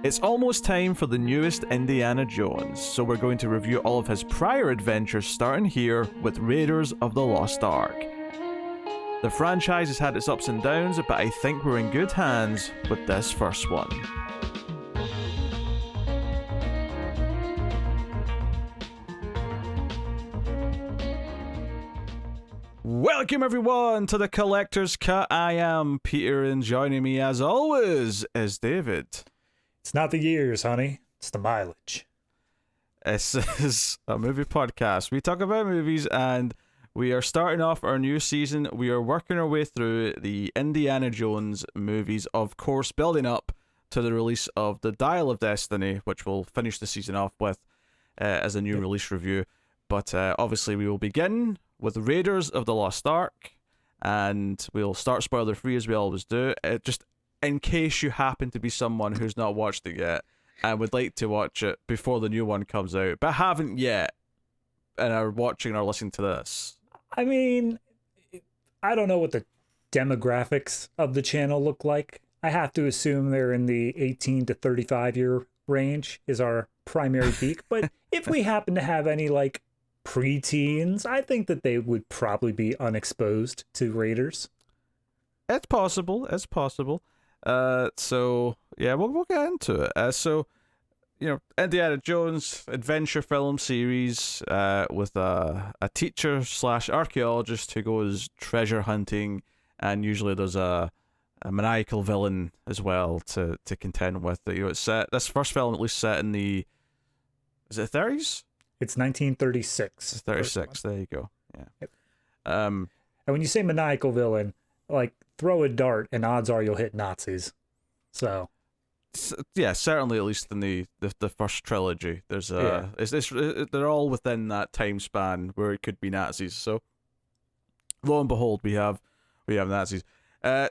It's almost time for the newest Indiana Jones, so we're going to review all of his prior adventures, starting here with Raiders of the Lost Ark. The franchise has had its ups and downs, but I think we're in good hands with this first one. Welcome everyone to the Collector's Cut. I am Peter, and joining me as always is David. It's not the years, honey. It's the mileage. This is a movie podcast. We talk about movies, and we are starting off our new season. We are working our way through the Indiana Jones movies, of course, building up to the release of The Dial of Destiny, which we'll finish the season off with as a new release review. But obviously, we will begin with Raiders of the Lost Ark, and we'll start spoiler-free as we always do. Just in case you happen to be someone who's not watched it yet and would like to watch it before the new one comes out, but haven't yet and are watching or listening to this. I mean, I don't know what the demographics of the channel look like. I have to assume they're in the 18 to 35 year range is our primary peak. But if we happen to have any like preteens, I think that they would probably be unexposed to Raiders. It's possible. It's possible. So yeah, we'll get into it. So, you know, Indiana Jones adventure film series with a teacher / archaeologist who goes treasure hunting, and usually there's a maniacal villain as well to contend with. You know, it's set. This first film at least set in the, is it 30s? It's 1936. 36. There you go. Yeah. Yep. And when you say maniacal villain, like throw a dart and odds are you'll hit Nazis. So yeah, certainly at least in the first trilogy, there's they're all within that time span where it could be Nazis. So lo and behold, we have Nazis.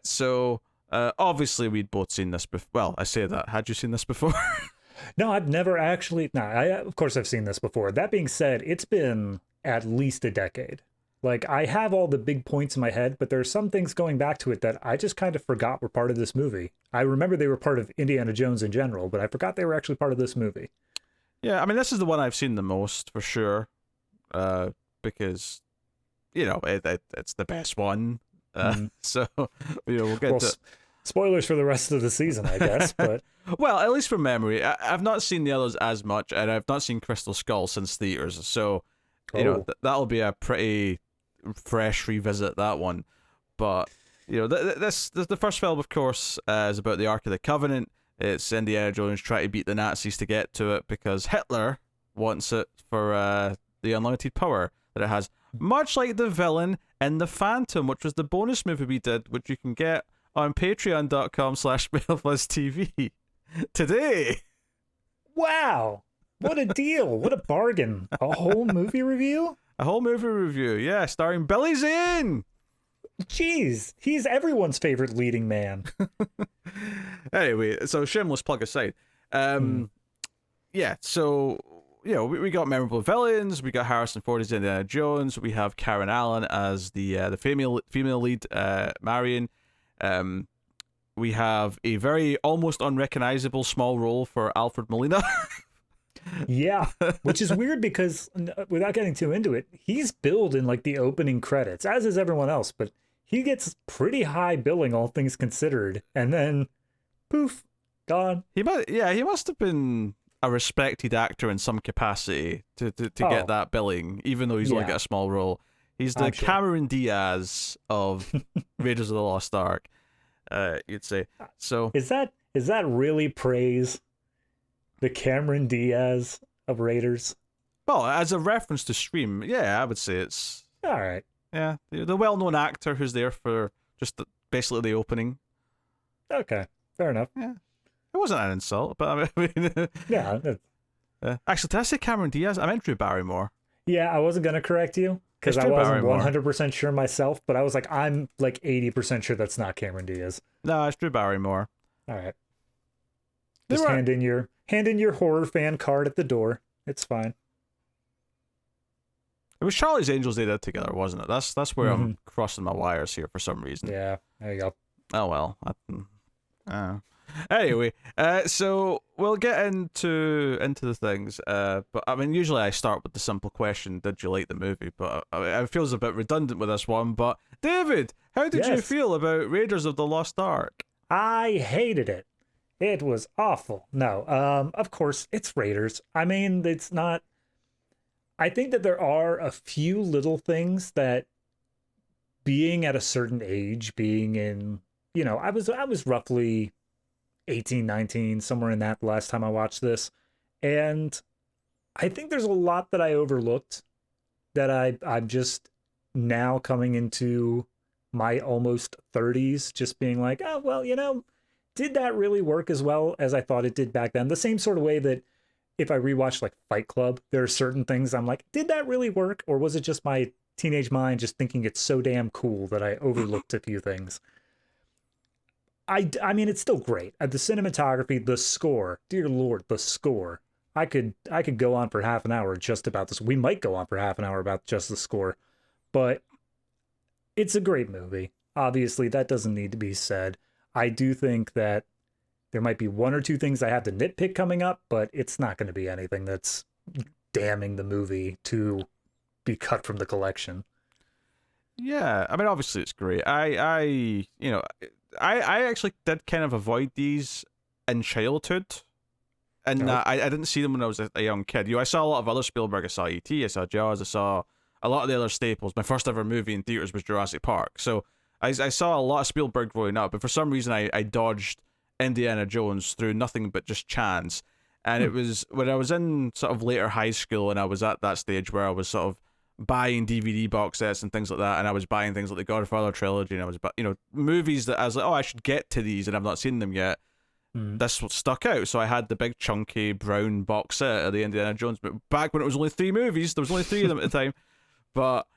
So obviously we'd both seen this before. Well, I say that. Had you seen this before? No, I've never actually. No, of course I've seen this before. That being said, it's been at least a decade. Like, I have all the big points in my head, but there are some things going back to it that I just kind of forgot were part of this movie. I remember they were part of Indiana Jones in general, but I forgot they were actually part of this movie. Yeah, I mean, this is the one I've seen the most, for sure, because, you know, it's the best one. So, you know, we'll get to... Spoilers for the rest of the season, I guess, but... Well, at least from memory. I've not seen the others as much, and I've not seen Crystal Skull since theaters, so, you know, that'll be a pretty fresh revisit, that one. But, you know, the first film, of course, is about the Ark of the Covenant. It's Indiana Jones trying to beat the Nazis to get to it because Hitler wants it for the unlimited power that it has. Much like the villain in The Phantom, which was the bonus movie we did, which you can get on patreon.com/BailFuzzTV today. Wow. What a deal. What a bargain. A whole movie review? A whole movie review, yeah, starring Billy Zane. Jeez, he's everyone's favorite leading man. Anyway, so shameless plug aside. Yeah, so, you know, we got memorable villains. We got Harrison Ford as Indiana Jones. We have Karen Allen as the female lead, Marion. We have a very almost unrecognizable small role for Alfred Molina. Yeah, which is weird because, without getting too into it, he's billed in like the opening credits, as is everyone else, but he gets pretty high billing, all things considered, and then poof, gone. He must have been a respected actor in some capacity to get that billing, even though he's only got a small role. He's the Cameron Diaz of Raiders of the Lost Ark, you'd say. So is that really praise? The Cameron Diaz of Raiders? Well, as a reference to Scream, yeah, I would say it's... All right. Yeah, the well-known actor who's there for just basically the opening. Okay, fair enough. Yeah. It wasn't an insult, but I mean... Yeah. Actually, did I say Cameron Diaz? I meant Drew Barrymore. Yeah, I wasn't going to correct you, because I wasn't 100% sure myself, but I was like, I'm like 80% sure that's not Cameron Diaz. No, it's Drew Barrymore. All right. Just hand in your horror fan card at the door. It's fine. It was Charlie's Angels they did together, wasn't it? That's where I'm crossing my wires here for some reason. Yeah, there you go. Oh well. Anyway, so we'll get into the things. But I mean, usually I start with the simple question: Did you like the movie? But it feels a bit redundant with this one. But David, how did you Yes, feel about Raiders of the Lost Ark? I hated it. It was awful. No, of course it's Raiders. I mean, it's not. I think that there are a few little things that, being at a certain age, being in, I was roughly 18, 19, somewhere in that the last time I watched this. And I think there's a lot that I overlooked that I'm just now coming into my almost 30s, just being like, oh, well, did that really work as well as I thought it did back then? The same sort of way that if I rewatch like Fight Club, there are certain things I'm like, did that really work? Or was it just my teenage mind just thinking it's so damn cool that I overlooked a few things? I mean, it's still great. The cinematography, the score, dear Lord, the score. I could go on for half an hour just about this. We might go on for half an hour about just the score, but it's a great movie. Obviously, that doesn't need to be said. I do think that there might be one or two things I have to nitpick coming up, but it's not going to be anything that's damning the movie to be cut from the collection. Yeah, I mean, obviously it's great. I actually did kind of avoid these in childhood, and No. I didn't see them when I was a young kid. I saw a lot of other Spielberg. I saw E.T., I saw Jaws, I saw a lot of the other staples. My first ever movie in theaters was Jurassic Park. So I saw a lot of Spielberg growing up, but for some reason I dodged Indiana Jones through nothing but just chance. And it was when I was in sort of later high school, and I was at that stage where I was sort of buying DVD box sets and things like that, and I was buying things like the Godfather trilogy, and I was, movies that I was like, oh, I should get to these, and I've not seen them yet. This what stuck out, so I had the big chunky brown box set of the Indiana Jones. But back when it was only 3 movies, there was only 3 of them at the time. But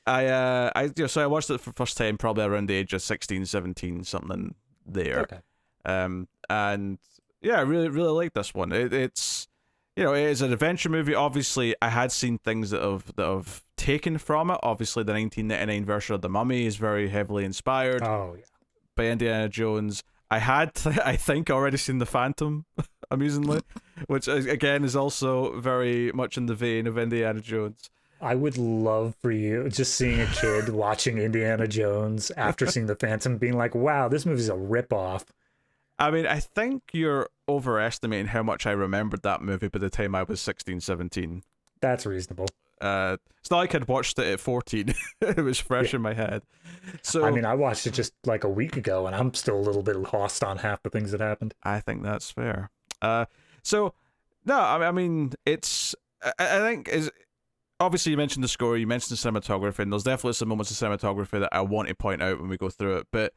so I watched it for the first time probably around the age of 16, 17, something there. Okay. And yeah, I really really like this one. It's it is an adventure movie. Obviously, I had seen things that have taken from it. Obviously, the 1999 version of The Mummy is very heavily inspired Oh, yeah. by Indiana Jones. I had, I think, already seen The Phantom, amusingly, which again is also very much in the vein of Indiana Jones. I would love for you just seeing a kid watching Indiana Jones after seeing The Phantom being like, wow, this movie's a ripoff. I mean, I think you're overestimating how much I remembered that movie by the time I was 16, 17. That's reasonable. It's not like I'd watched it at 14. It was fresh in my head. So I mean, I watched it just like a week ago, and I'm still a little bit lost on half the things that happened. I think that's fair. So no, I mean, it's. I think is obviously you mentioned the score, you mentioned the cinematography, and there's definitely some moments of cinematography that I want to point out when we go through it. But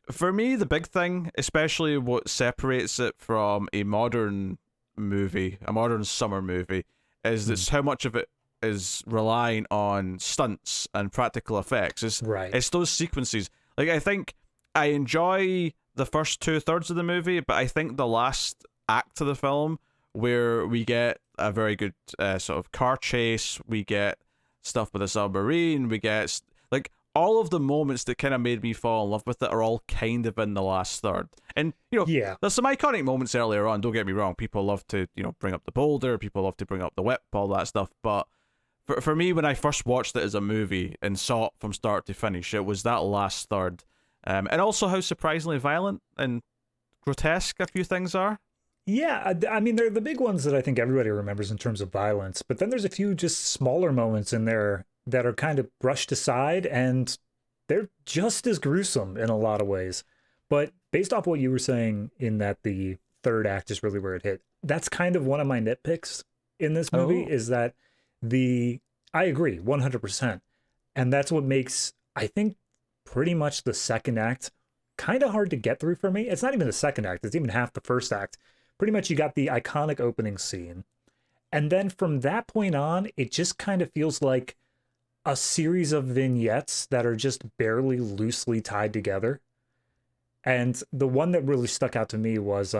for me, the big thing, especially what separates it from a modern movie, a modern summer movie, is that how much of it is relying on stunts and practical effects. Right. It's those sequences. Like, I think I enjoy the first 2/3 of the movie, but I think the last act of the film, where we get a very good sort of car chase, we get stuff with a submarine, we get like all of the moments that kind of made me fall in love with it are all kind of in the last third. And Yeah. there's some iconic moments earlier on, don't get me wrong, people love to bring up the boulder, people love to bring up the whip, all that stuff, but for me, when I first watched it as a movie and saw it from start to finish, it was that last third. And also how surprisingly violent and grotesque a few things are. Yeah, I mean, they're the big ones that I think everybody remembers in terms of violence, but then there's a few just smaller moments in there that are kind of brushed aside, and they're just as gruesome in a lot of ways. But based off what you were saying, in that the third act is really where it hit, that's kind of one of my nitpicks in this movie, is that I agree 100%. And that's what makes, I think, pretty much the second act kind of hard to get through for me. It's not even the second act, it's even half the first act. Pretty much you got the iconic opening scene. And then from that point on, it just kind of feels like a series of vignettes that are just barely loosely tied together. And the one that really stuck out to me was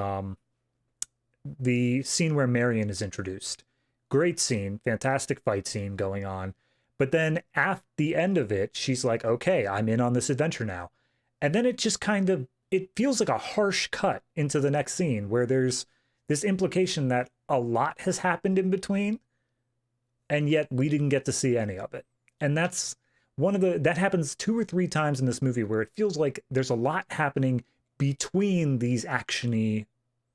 the scene where Marion is introduced. Great scene, fantastic fight scene going on. But then at the end of it, she's like, okay, I'm in on this adventure now. And then it just it feels like a harsh cut into the next scene where there's this implication that a lot has happened in between, and yet we didn't get to see any of it. And that's that happens 2 or 3 times in this movie where it feels like there's a lot happening between these action-y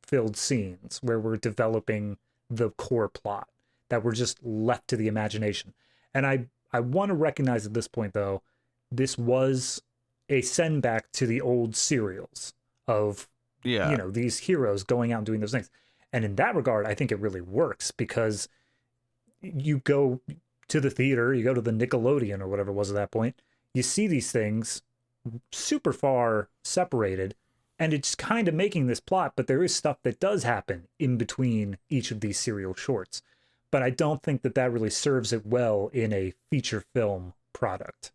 filled scenes where we're developing the core plot that we're just left to the imagination. And I want to recognize at this point, though, this was a send back to the old serials of, these heroes going out and doing those things. And in that regard, I think it really works because you go to the theater, you go to the Nickelodeon or whatever it was at that point, you see these things super far separated, and it's kind of making this plot, but there is stuff that does happen in between each of these serial shorts. But I don't think that really serves it well in a feature film product.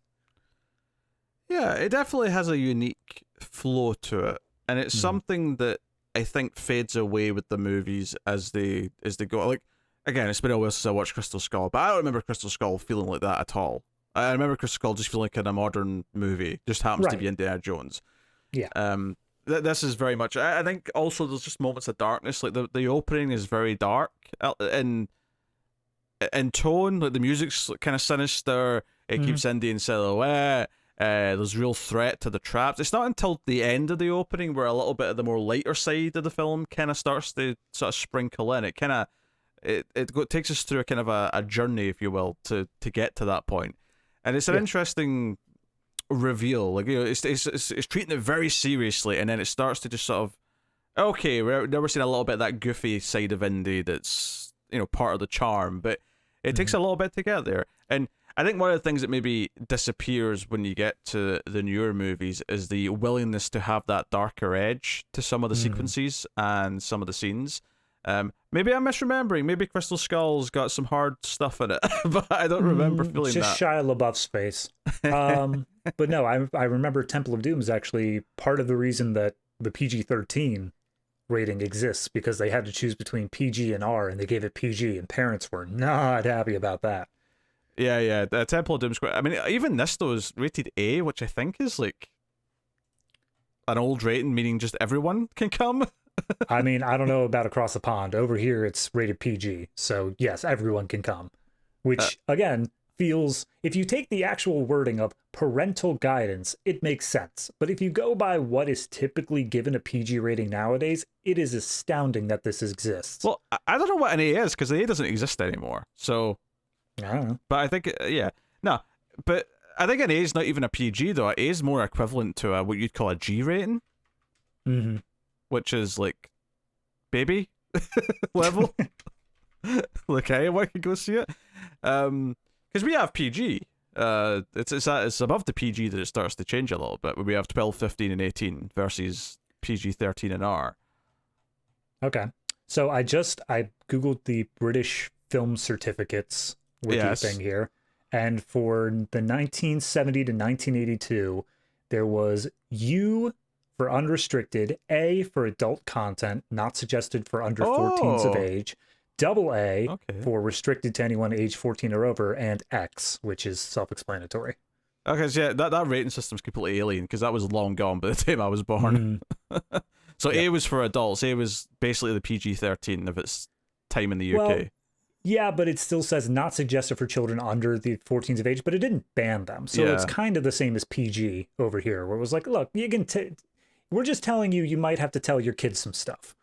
Yeah, it definitely has a unique flow to it, and it's something that I think fades away with the movies as they go. Like, again, it's been a while since I watched Crystal Skull, but I don't remember Crystal Skull feeling like that at all. I remember Crystal Skull just feeling like a modern movie, just happens to be Indiana Jones. Yeah. This is very much. I think also there's just moments of darkness. Like the opening is very dark in tone. Like the music's kind of sinister. It keeps Indy in silhouette. There's real threat to the traps. It's not until the end of the opening where a little bit of the more lighter side of the film kind of starts to sort of sprinkle in. It kind of takes us through a kind of a journey, if you will, to get to that point. And it's an interesting reveal. Like, it's treating it very seriously, and then it starts to just sort of, okay, we're seeing a little bit of that goofy side of Indy that's part of the charm, but it takes a little bit to get there. And I think one of the things that maybe disappears when you get to the newer movies is the willingness to have that darker edge to some of the sequences and some of the scenes. Maybe I'm misremembering. Maybe Crystal Skull's got some hard stuff in it, but I don't remember feeling just that. Shia LaBeouf's face. But no, I remember Temple of Doom is actually part of the reason that the PG-13 rating exists, because they had to choose between PG and R, and they gave it PG, and parents were not happy about that. Yeah. The Temple of Doom Square. I mean, even this though is rated A, which I think is like an old rating, meaning just everyone can come. I mean, I don't know about across the pond. Over here, it's rated PG. So yes, everyone can come. Which again feels, if you take the actual wording of parental guidance, it makes sense. But if you go by what is typically given a PG rating nowadays, it is astounding that this exists. Well, I don't know what an A is, because the A doesn't exist anymore. So. I don't know. But I think, but I think an A is not even a PG, though. A is more equivalent to what you'd call a G rating, which is like baby level. Like, anyone can go see it. Because we have PG. It's above the PG that it starts to change a little bit, where we have 12, 15, and 18 versus PG, 13, and R. Okay. So I Googled the British film certificates wiki thing here, and for the 1970 to 1982 there was U for unrestricted, A for adult content not suggested for under 14s of age, double A for restricted to anyone age 14 or over, and X, which is self-explanatory. Okay, so yeah, that rating system's completely alien, because that was long gone by the time I was born. So A was for adults. A was basically the PG-13 of its time in the UK. Well, yeah, but it still says not suggested for children under the 14s of age, but it didn't ban them. So it's kind of the same as PG over here, where it was like, look, you can we're just telling you might have to tell your kids some stuff.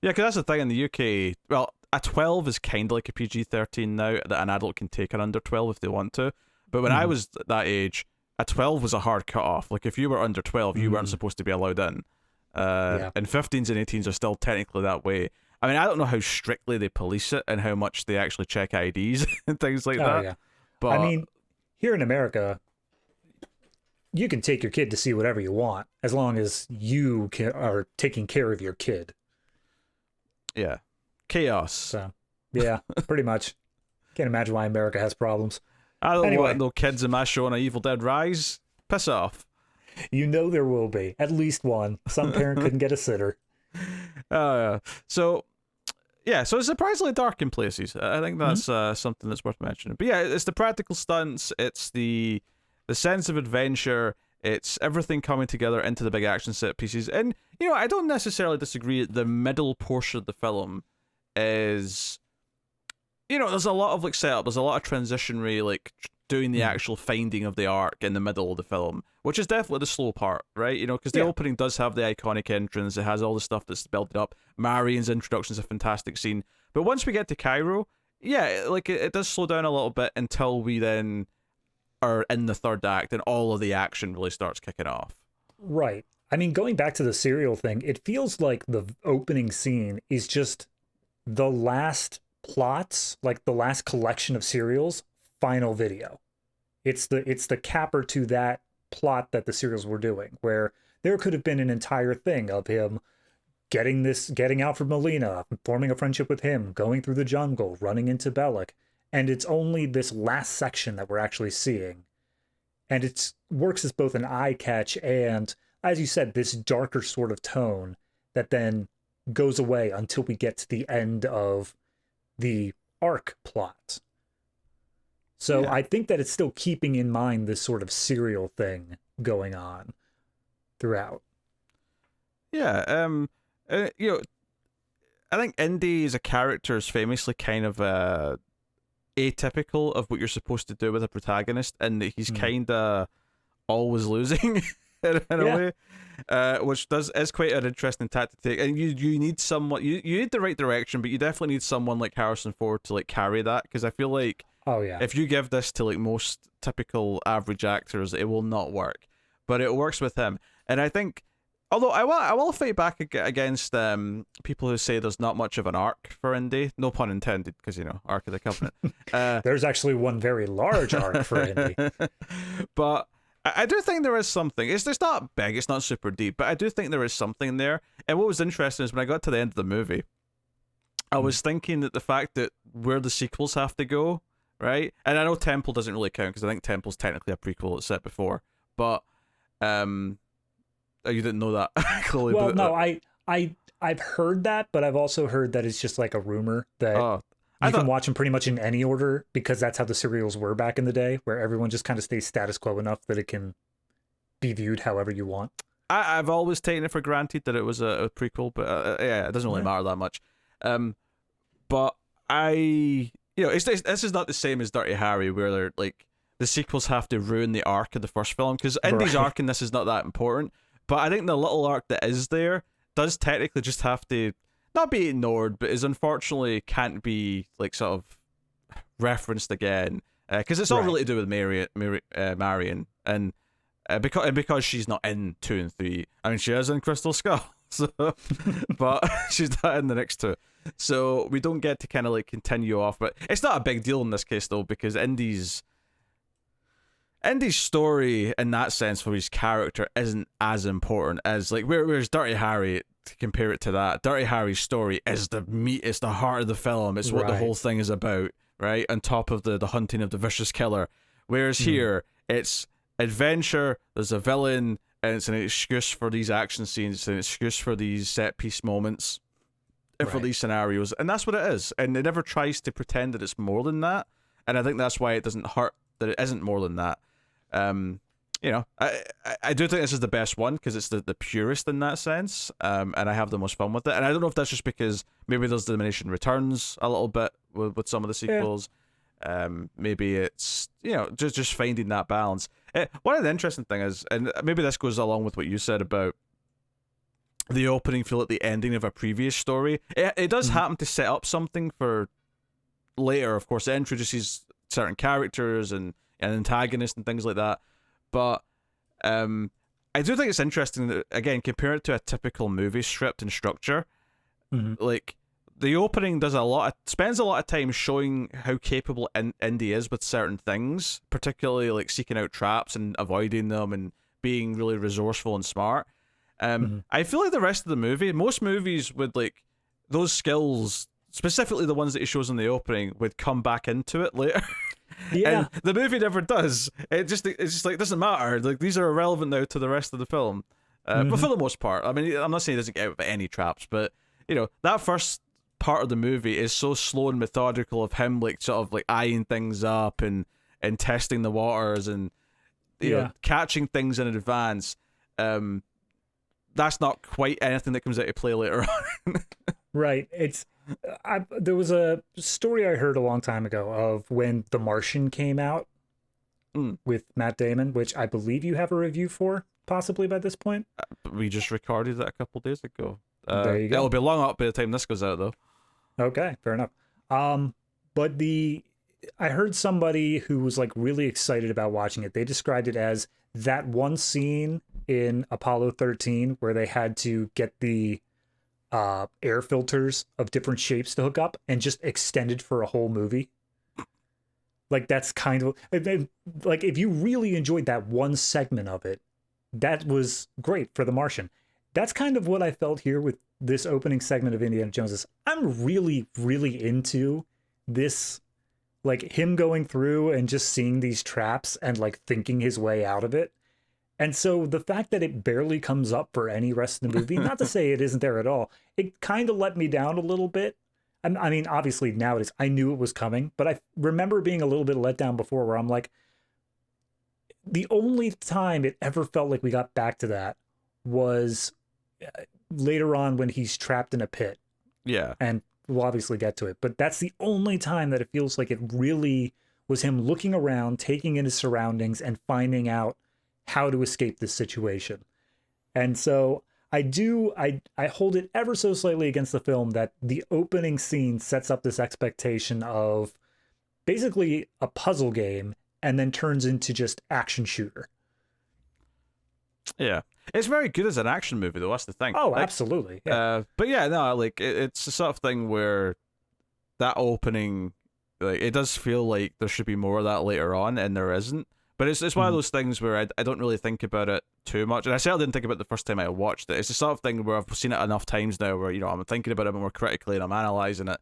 Yeah, because that's the thing in the UK. Well, a 12 is kind of like a PG-13 now, that an adult can take an under 12 if they want to. But when I was that age, a 12 was a hard cut-off. Like, if you were under 12, you weren't supposed to be allowed in. And 15s and 18s are still technically that way. I mean, I don't know how strictly they police it and how much they actually check IDs and things like that. Yeah. But I mean, here in America, you can take your kid to see whatever you want as long as you are taking care of your kid. Yeah. Chaos. So, yeah, pretty much. Can't imagine why America has problems. I don't want no kids in my show on a Evil Dead Rise. Piss off. You know there will be. At least one. Some parent couldn't get a sitter. So it's surprisingly dark in places. I think that's something that's worth mentioning. But yeah, it's the practical stunts, it's the sense of adventure, It's everything coming together into the big action set pieces. And, I don't necessarily disagree. The middle portion of the film is, there's a lot of like setup. There's a lot of transitionary, like doing the actual finding of the arc in the middle of the film, which is definitely the slow part, right? Because the opening does have the iconic entrance. It has all the stuff that's built up. Marion's introduction is a fantastic scene. But once we get to Cairo, like it does slow down a little bit until we then are in the third act and all of the action really starts kicking off. Right. I mean, going back to the cereal thing, it feels like the opening scene is just the last plots, like the last collection of serials, final video. It's the capper to that plot that the serials were doing, where there could have been an entire thing of him getting out from Melina, forming a friendship with him, going through the jungle, running into Belloc. And it's only this last section that we're actually seeing. And it works as both an eye catch and, as you said, this darker sort of tone that then goes away until we get to the end of the Ark plot. So I think that it's still keeping in mind this sort of serial thing going on throughout. Yeah, I think Indy as a character is famously kind of atypical of what you're supposed to do with a protagonist, and that he's kind of always losing in a way, which is quite an interesting tactic to take. And you need someone, you need the right direction, but you definitely need someone like Harrison Ford to like carry that, because I feel like if you give this to like most typical average actors, it will not work, but it works with him. And I think, although I will fight back against people who say there's not much of an arc for Indy. No pun intended, because, Ark of the Covenant. There's actually one very large arc for Indy. But I do think there is something. It's not big, it's not super deep, but I do think there is something there. And what was interesting is when I got to the end of the movie, I was thinking that the fact that where the sequels have to go, right? And I know Temple doesn't really count, because I think Temple's technically a prequel it's set before. But you didn't know that. Clearly, well, no, I've heard that, but I've also heard that it's just like a rumor that you can watch them pretty much in any order, because that's how the serials were back in the day, where everyone just kind of stays status quo enough that it can be viewed however you want. I've always taken it for granted that it was a prequel, but it doesn't really matter that much. But this is not the same as Dirty Harry, where they're like the sequels have to ruin the arc of the first film, because Indy's arc in this is not that important. But I think the little arc that is there does technically just have to not be ignored, but is unfortunately can't be like sort of referenced again, because it's all really to do with Marion, and because she's not in 2 and 3. I mean, she is in Crystal Skull, so, but she's not in the next 2, so we don't get to kind of like continue off. But it's not a big deal in this case though, because Indy's story in that sense for his character isn't as important as like whereas Dirty Harry, to compare it to that, Dirty Harry's story is the meat, it's the heart of the film, it's what the whole thing is about, right? On top of the hunting of the vicious killer. Whereas here, it's adventure, there's a villain, and it's an excuse for these action scenes, it's an excuse for these set piece moments, and for these scenarios, and that's what it is. And it never tries to pretend that it's more than that, and I think that's why it doesn't hurt that it isn't more than that. I do think this is the best one, because it's the purest in that sense, and I have the most fun with it. And I don't know if that's just because maybe there's diminishing returns a little bit with some of the sequels. Maybe it's just finding that balance. One of the interesting thing is, and maybe this goes along with what you said about the opening feel at the ending of a previous story. It does happen to set up something for later. Of course, it introduces certain characters and an antagonist and things like that. But I do think it's interesting that, again, compare it to a typical movie script and structure. Like, the opening spends a lot of time showing how capable Indy is with certain things, particularly like seeking out traps and avoiding them and being really resourceful and smart. I feel like the rest of the movie, most movies would like those skills, specifically the ones that he shows in the opening, would come back into it later. And the movie never does. It's just like, doesn't matter. Like, these are irrelevant now to the rest of the film. But for the most part, I mean, I'm not saying he doesn't get out of any traps, but that first part of the movie is so slow and methodical of him like sort of like eyeing things up and testing the waters, and catching things in advance. That's not quite anything that comes into play later on. Right. There was a story I heard a long time ago of when The Martian came out with Matt Damon, which I believe you have a review for, possibly by this point. We just recorded it a couple days ago. There you go. It'll be long up by the time this goes out, though. Okay, fair enough. But I heard somebody who was like really excited about watching it. They described it as that one scene in Apollo 13 where they had to get the air filters of different shapes to hook up and just extended for a whole movie. Like that's kind of like if you really enjoyed that one segment of it, that was great for The Martian. That's kind of what I felt here with this opening segment of Indiana Jones. I'm really, really into this, like him going through and just seeing these traps and like thinking his way out of it. And so the fact that it barely comes up for any rest of the movie, not to say it isn't there at all, it kind of let me down a little bit. I mean, obviously nowadays I knew it was coming, but I remember being a little bit let down before where I'm like, the only time it ever felt like we got back to that was later on when he's trapped in a pit. Yeah. And we'll obviously get to it, but that's the only time that it feels like it really was him looking around, taking in his surroundings and finding out how to escape this situation. And so I hold it ever so slightly against the film that the opening scene sets up this expectation of basically a puzzle game and then turns into just action shooter. Yeah. It's very good as an action movie, though. That's the thing. Oh, like, absolutely. Yeah. But yeah, no, like it's the sort of thing where that opening, like it does feel like there should be more of that later on, and there isn't. But it's one of those things where I don't really think about it too much, and I certainly didn't think about it the first time I watched it. It's the sort of thing where I've seen it enough times now, where I'm thinking about it more critically and I'm analyzing it.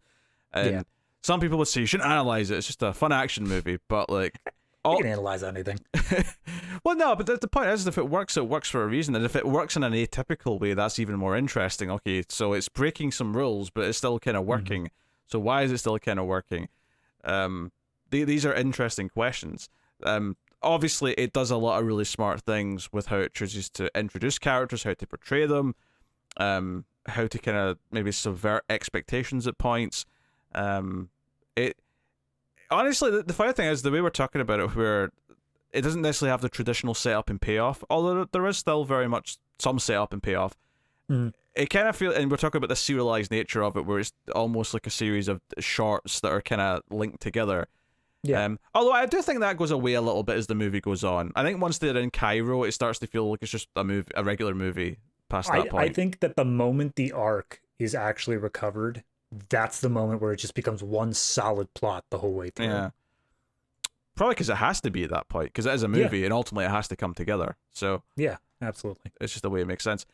And some people would say you shouldn't analyze it; it's just a fun action movie. But like, you can analyze anything. Well, no, but the point is, if it works for a reason, and if it works in an atypical way, that's even more interesting. Okay, so it's breaking some rules, but it's still kind of working. So why is it still kind of working? These are interesting questions. Obviously, it does a lot of really smart things with how it chooses to introduce characters, how to portray them, how to kind of maybe subvert expectations at points. It honestly, the funny thing is the way we're talking about it, where it doesn't necessarily have the traditional setup and payoff, although there is still very much some setup and payoff. It kind of feels, and we're talking about the serialized nature of it, where it's almost like a series of shorts that are kind of linked together. Yeah. Although I do think that goes away a little bit as the movie goes on. I think once they're in Cairo, it starts to feel like it's just a regular movie past that point. I think that the moment the Ark is actually recovered, that's the moment where it just becomes one solid plot the whole way through. Yeah. Probably because it has to be at that point, because it is a movie and ultimately it has to come together. So yeah, absolutely. It's just the way it makes sense.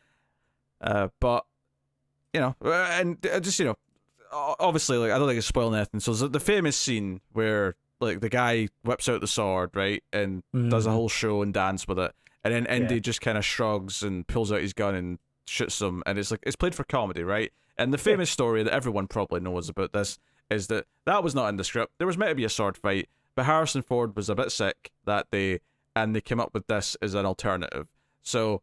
But, and just, obviously, like, I don't think it's spoiling anything. So there's the famous scene where, like, the guy whips out the sword, right, and does a whole show and dance with it. And then Indy just kind of shrugs and pulls out his gun and shoots him. And it's like, it's played for comedy, right? And the famous story that everyone probably knows about this is that was not in the script. There was meant to be a sword fight, but Harrison Ford was a bit sick that day, and they came up with this as an alternative. So,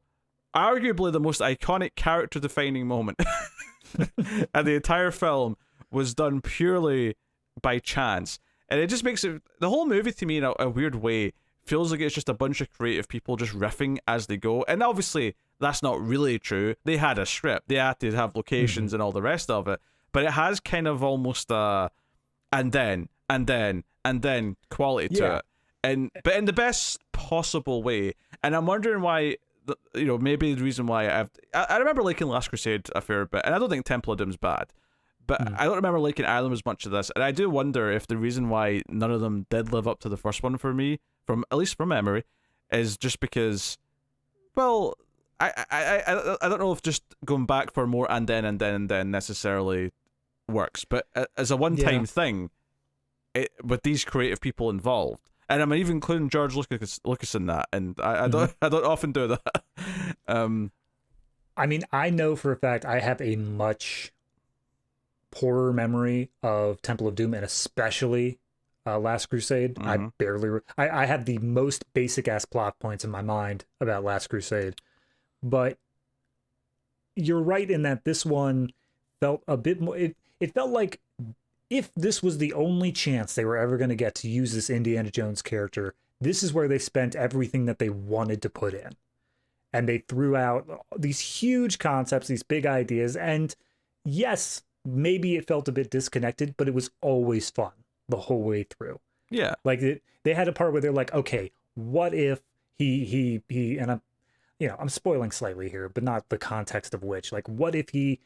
arguably the most iconic character-defining moment and the entire film was done purely by chance. And it just makes it, the whole movie to me in a weird way feels like it's just a bunch of creative people just riffing as they go. And obviously that's not really true. They had a script, they had to have locations and all the rest of it, but it has kind of almost and then quality to it, but in the best possible way. And I'm wondering why, maybe the reason why I remember liking Last Crusade a fair bit, and I don't think Temple of Doom's bad, but I don't remember liking either of them as much of this, and I do wonder if the reason why none of them did live up to the first one for me, at least from memory, is just because, well, I don't know if just going back for more and then necessarily works, but as a one-time thing, with these creative people involved. And I'm even including George Lucas in that, and I don't often do that. I mean, I know for a fact I have a much poorer memory of Temple of Doom, and especially Last Crusade. I barely. I have the most basic ass plot points in my mind about Last Crusade, but you're right in that this one felt a bit more. It felt like if this was the only chance they were ever going to get to use this Indiana Jones character, this is where they spent everything that they wanted to put in. And they threw out these huge concepts, these big ideas. And yes, maybe it felt a bit disconnected, but it was always fun the whole way through. Yeah. Like they had a part where they're like, okay, what if he and I'm spoiling slightly here, but not the context of which. Like, what if he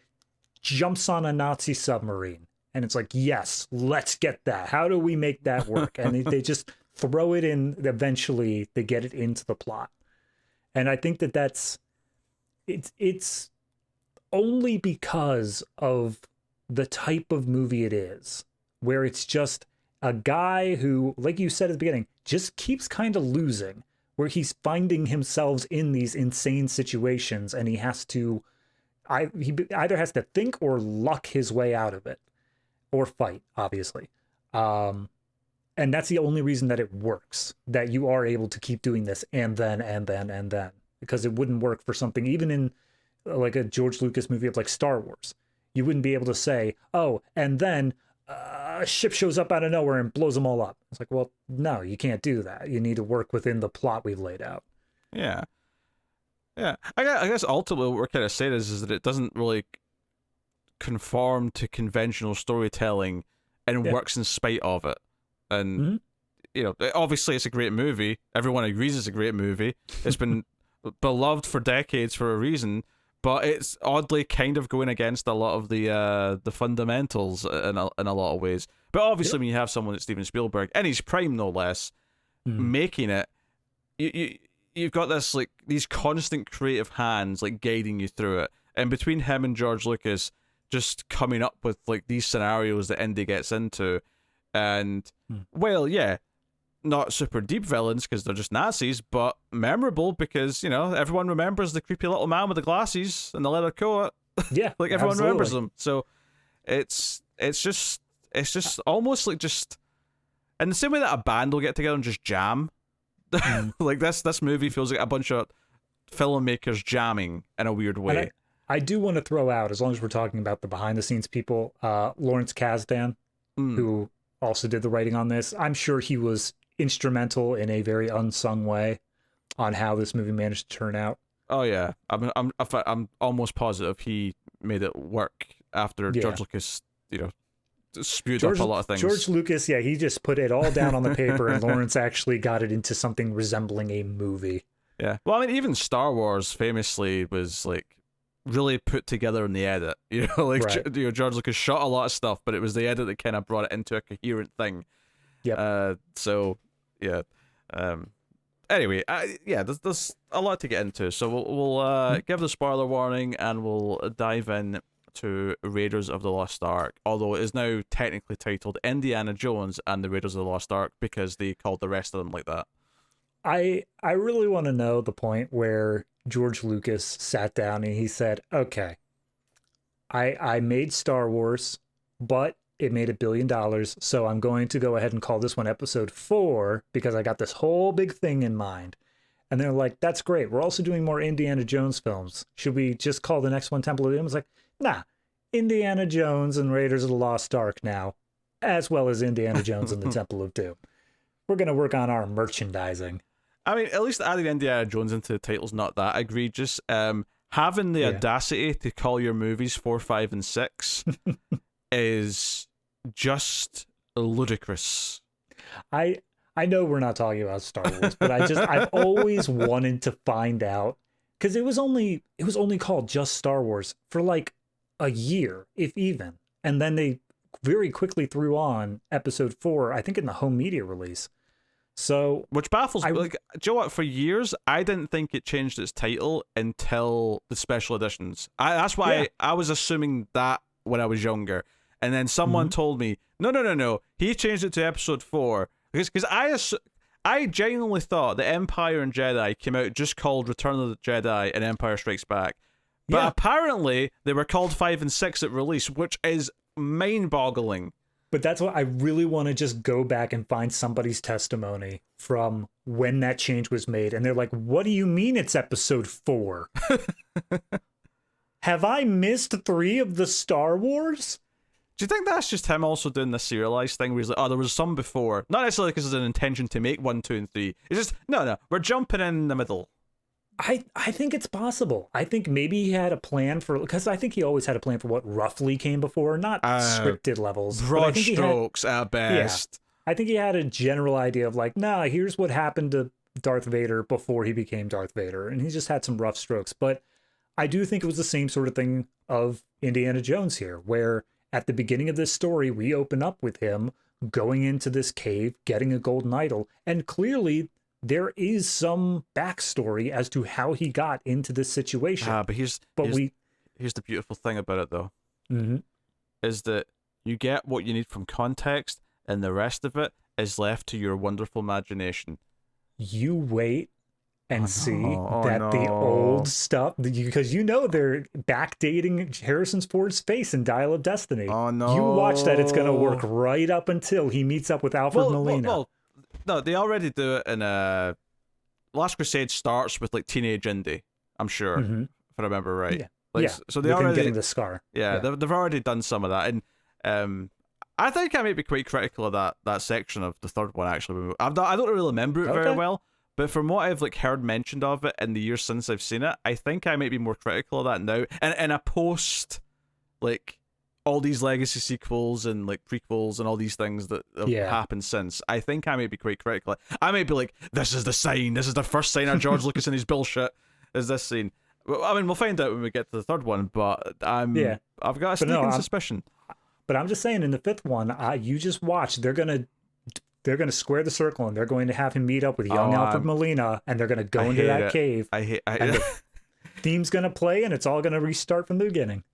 jumps on a Nazi submarine? And it's like, yes, let's get that. How do we make that work? And they just throw it in. Eventually, they get it into the plot. And I think it's only because of the type of movie it is, where it's just a guy who, like you said at the beginning, just keeps kind of losing, where he's finding himself in these insane situations and he has to, he either has to think or luck his way out of it, or fight, obviously. And that's the only reason that it works, that you are able to keep doing this and then, because it wouldn't work for something, even in like a George Lucas movie of like Star Wars. You wouldn't be able to say, oh, and then a ship shows up out of nowhere and blows them all up. It's like, well, no, you can't do that. You need to work within the plot we've laid out. Yeah. Yeah. I guess ultimately what we're kind of saying is that it doesn't really conform to conventional storytelling and works in spite of it. And, you know, obviously it's a great movie. Everyone agrees it's a great movie. It's been beloved for decades for a reason. But it's oddly kind of going against a lot of the fundamentals in a lot of ways. But obviously, when you have someone like Steven Spielberg, in his prime no less, making it, you've got this like these constant creative hands like guiding you through it. And between him and George Lucas, just coming up with like these scenarios that Indy gets into, and well, yeah, not super deep villains because they're just Nazis, but memorable because, you know, everyone remembers the creepy little man with the glasses and the leather coat. Yeah, like everyone remembers them. So it's just almost like just in the same way that a band will get together and just jam. Like this movie feels like a bunch of filmmakers jamming in a weird way. And I do want to throw out, as long as we're talking about the behind the scenes people, Lawrence Kasdan, who also did the writing on this. I'm sure he was instrumental in a very unsung way on how this movie managed to turn out. Oh yeah, I'm almost positive he made it work after George Lucas, you know, spewed up a lot of things. George Lucas, yeah, he just put it all down on the paper, and Lawrence actually got it into something resembling a movie. Yeah, well, I mean, even Star Wars famously was like really put together in the edit. You know, like you know, George Lucas shot a lot of stuff, but it was the edit that kind of brought it into a coherent thing. Yeah. So yeah. Anyway, there's a lot to get into, so we'll give the spoiler warning and we'll dive in to Raiders of the Lost Ark, although it is now technically titled Indiana Jones and the Raiders of the Lost Ark because they called the rest of them like that. I really want to know the point where George Lucas sat down and he said, okay, I made Star Wars, but it made $1 billion, so I'm going to go ahead and call this one episode 4 because I got this whole big thing in mind. And they're like, that's great. We're also doing more Indiana Jones films. Should we just call the next one Temple of Doom? It's like, nah, Indiana Jones and Raiders of the Lost Ark now, as well as Indiana Jones and the Temple of Doom. We're going to work on our merchandising. I mean, at least adding Indiana Jones into the title's not that egregious. Having the audacity to call your movies 4, 5, and 6 is just ludicrous. I know we're not talking about Star Wars, but I've always wanted to find out, because it was only called just Star Wars for like a year, if even, and then they very quickly threw on episode 4, I think in the home media release. So, which baffles me. Like, do you know what? For years, I didn't think it changed its title until the special editions. That's why I was assuming that when I was younger. And then someone told me, no, he changed it to episode 4. Because I genuinely thought that Empire and Jedi came out just called Return of the Jedi and Empire Strikes Back. But apparently, they were called 5 and 6 at release, which is mind-boggling. But that's what I really want to just go back and find somebody's testimony from when that change was made. And they're like, what do you mean it's episode 4? Have I missed 3 of the Star Wars? Do you think that's just him also doing the serialized thing where he's like, oh, there was some before? Not necessarily because there's an intention to make 1, 2, and 3. It's just, no, we're jumping in the middle. I think it's possible. I think maybe he had a plan for, because I think he always had a plan for what roughly came before, not scripted levels. Broad strokes at best. Yeah, I think he had a general idea of like, nah, here's what happened to Darth Vader before he became Darth Vader. And he just had some rough strokes. But I do think it was the same sort of thing of Indiana Jones here, where at the beginning of this story, we open up with him going into this cave, getting a golden idol, and clearly there is some backstory as to how he got into this situation. But here's the beautiful thing about it, though, is that you get what you need from context, and the rest of it is left to your wonderful imagination. You wait and see that the old stuff, because you know they're backdating Harrison Ford's face in Dial of Destiny. Oh no! You watch that; it's going to work right up until he meets up with Alfred Molina. Well, no, they already do it in Last Crusade starts with like teenage Indy. I'm sure, if I remember right. Yeah. Like, so they already getting the scar. Yeah, they've already done some of that, and I think I might be quite critical of that section of the third one. Actually, I don't really remember it very well. But from what I've like heard mentioned of it in the years since I've seen it, I think I might be more critical of that now. And in a post, like, all these legacy sequels and like prequels and all these things that have happened since, I think I might be quite critical. I might be like, this is the sign. This is the first sign of George Lucas and his bullshit. Is this scene? I mean, we'll find out when we get to the third one. But I've got a sneaking suspicion. But I'm just saying, in the fifth one, you just watch. They're gonna square the circle, and they're going to have him meet up with young Alfred Molina, and they're gonna go into that cave. And the theme's gonna play, and it's all gonna restart from the beginning.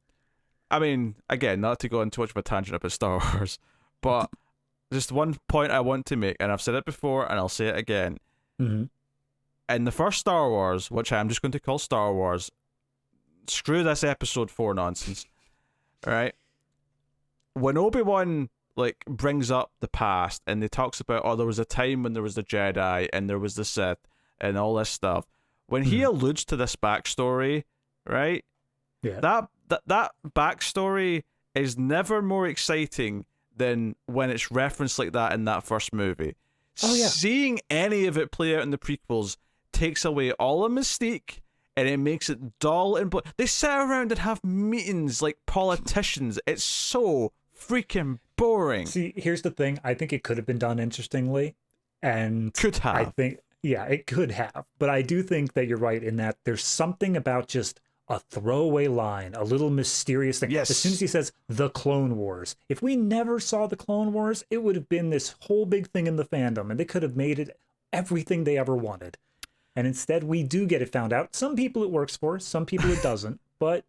I mean, again, not to go on too much of a tangent about Star Wars, but just one point I want to make, and I've said it before, and I'll say it again. In the first Star Wars, which I'm just going to call Star Wars, screw this Episode 4 nonsense, right? When Obi-Wan like brings up the past and he talks about, there was a time when there was the Jedi and there was the Sith and all this stuff, when he alludes to this backstory, right, that backstory is never more exciting than when it's referenced like that in that first movie. Seeing any of it play out in the prequels takes away all the mystique, and it makes it dull and they sit around and have meetings like politicians. It's so freaking boring. See, here's the thing. I think it could have been done interestingly, and could have. I think, it could have. But I do think that you're right in that there's something about just a throwaway line, a little mysterious thing. Yes. As soon as he says the Clone Wars, if we never saw the Clone Wars, it would have been this whole big thing in the fandom, and they could have made it everything they ever wanted. And instead, we do get it found out. Some people it works for, some people it doesn't. But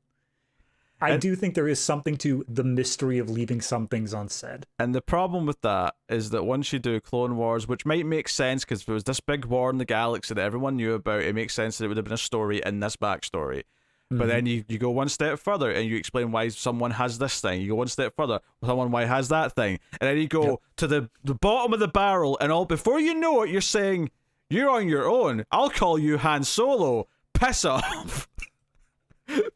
I do think there is something to the mystery of leaving some things unsaid. And the problem with that is that once you do Clone Wars, which might make sense because if it was this big war in the galaxy that everyone knew about, it makes sense that it would have been a story in this backstory. But then you go one step further and you explain why someone has this thing. You go one step further, someone why has that thing. And then you go to the bottom of the barrel, and all before you know it, you're saying, you're on your own. I'll call you Han Solo. Piss off.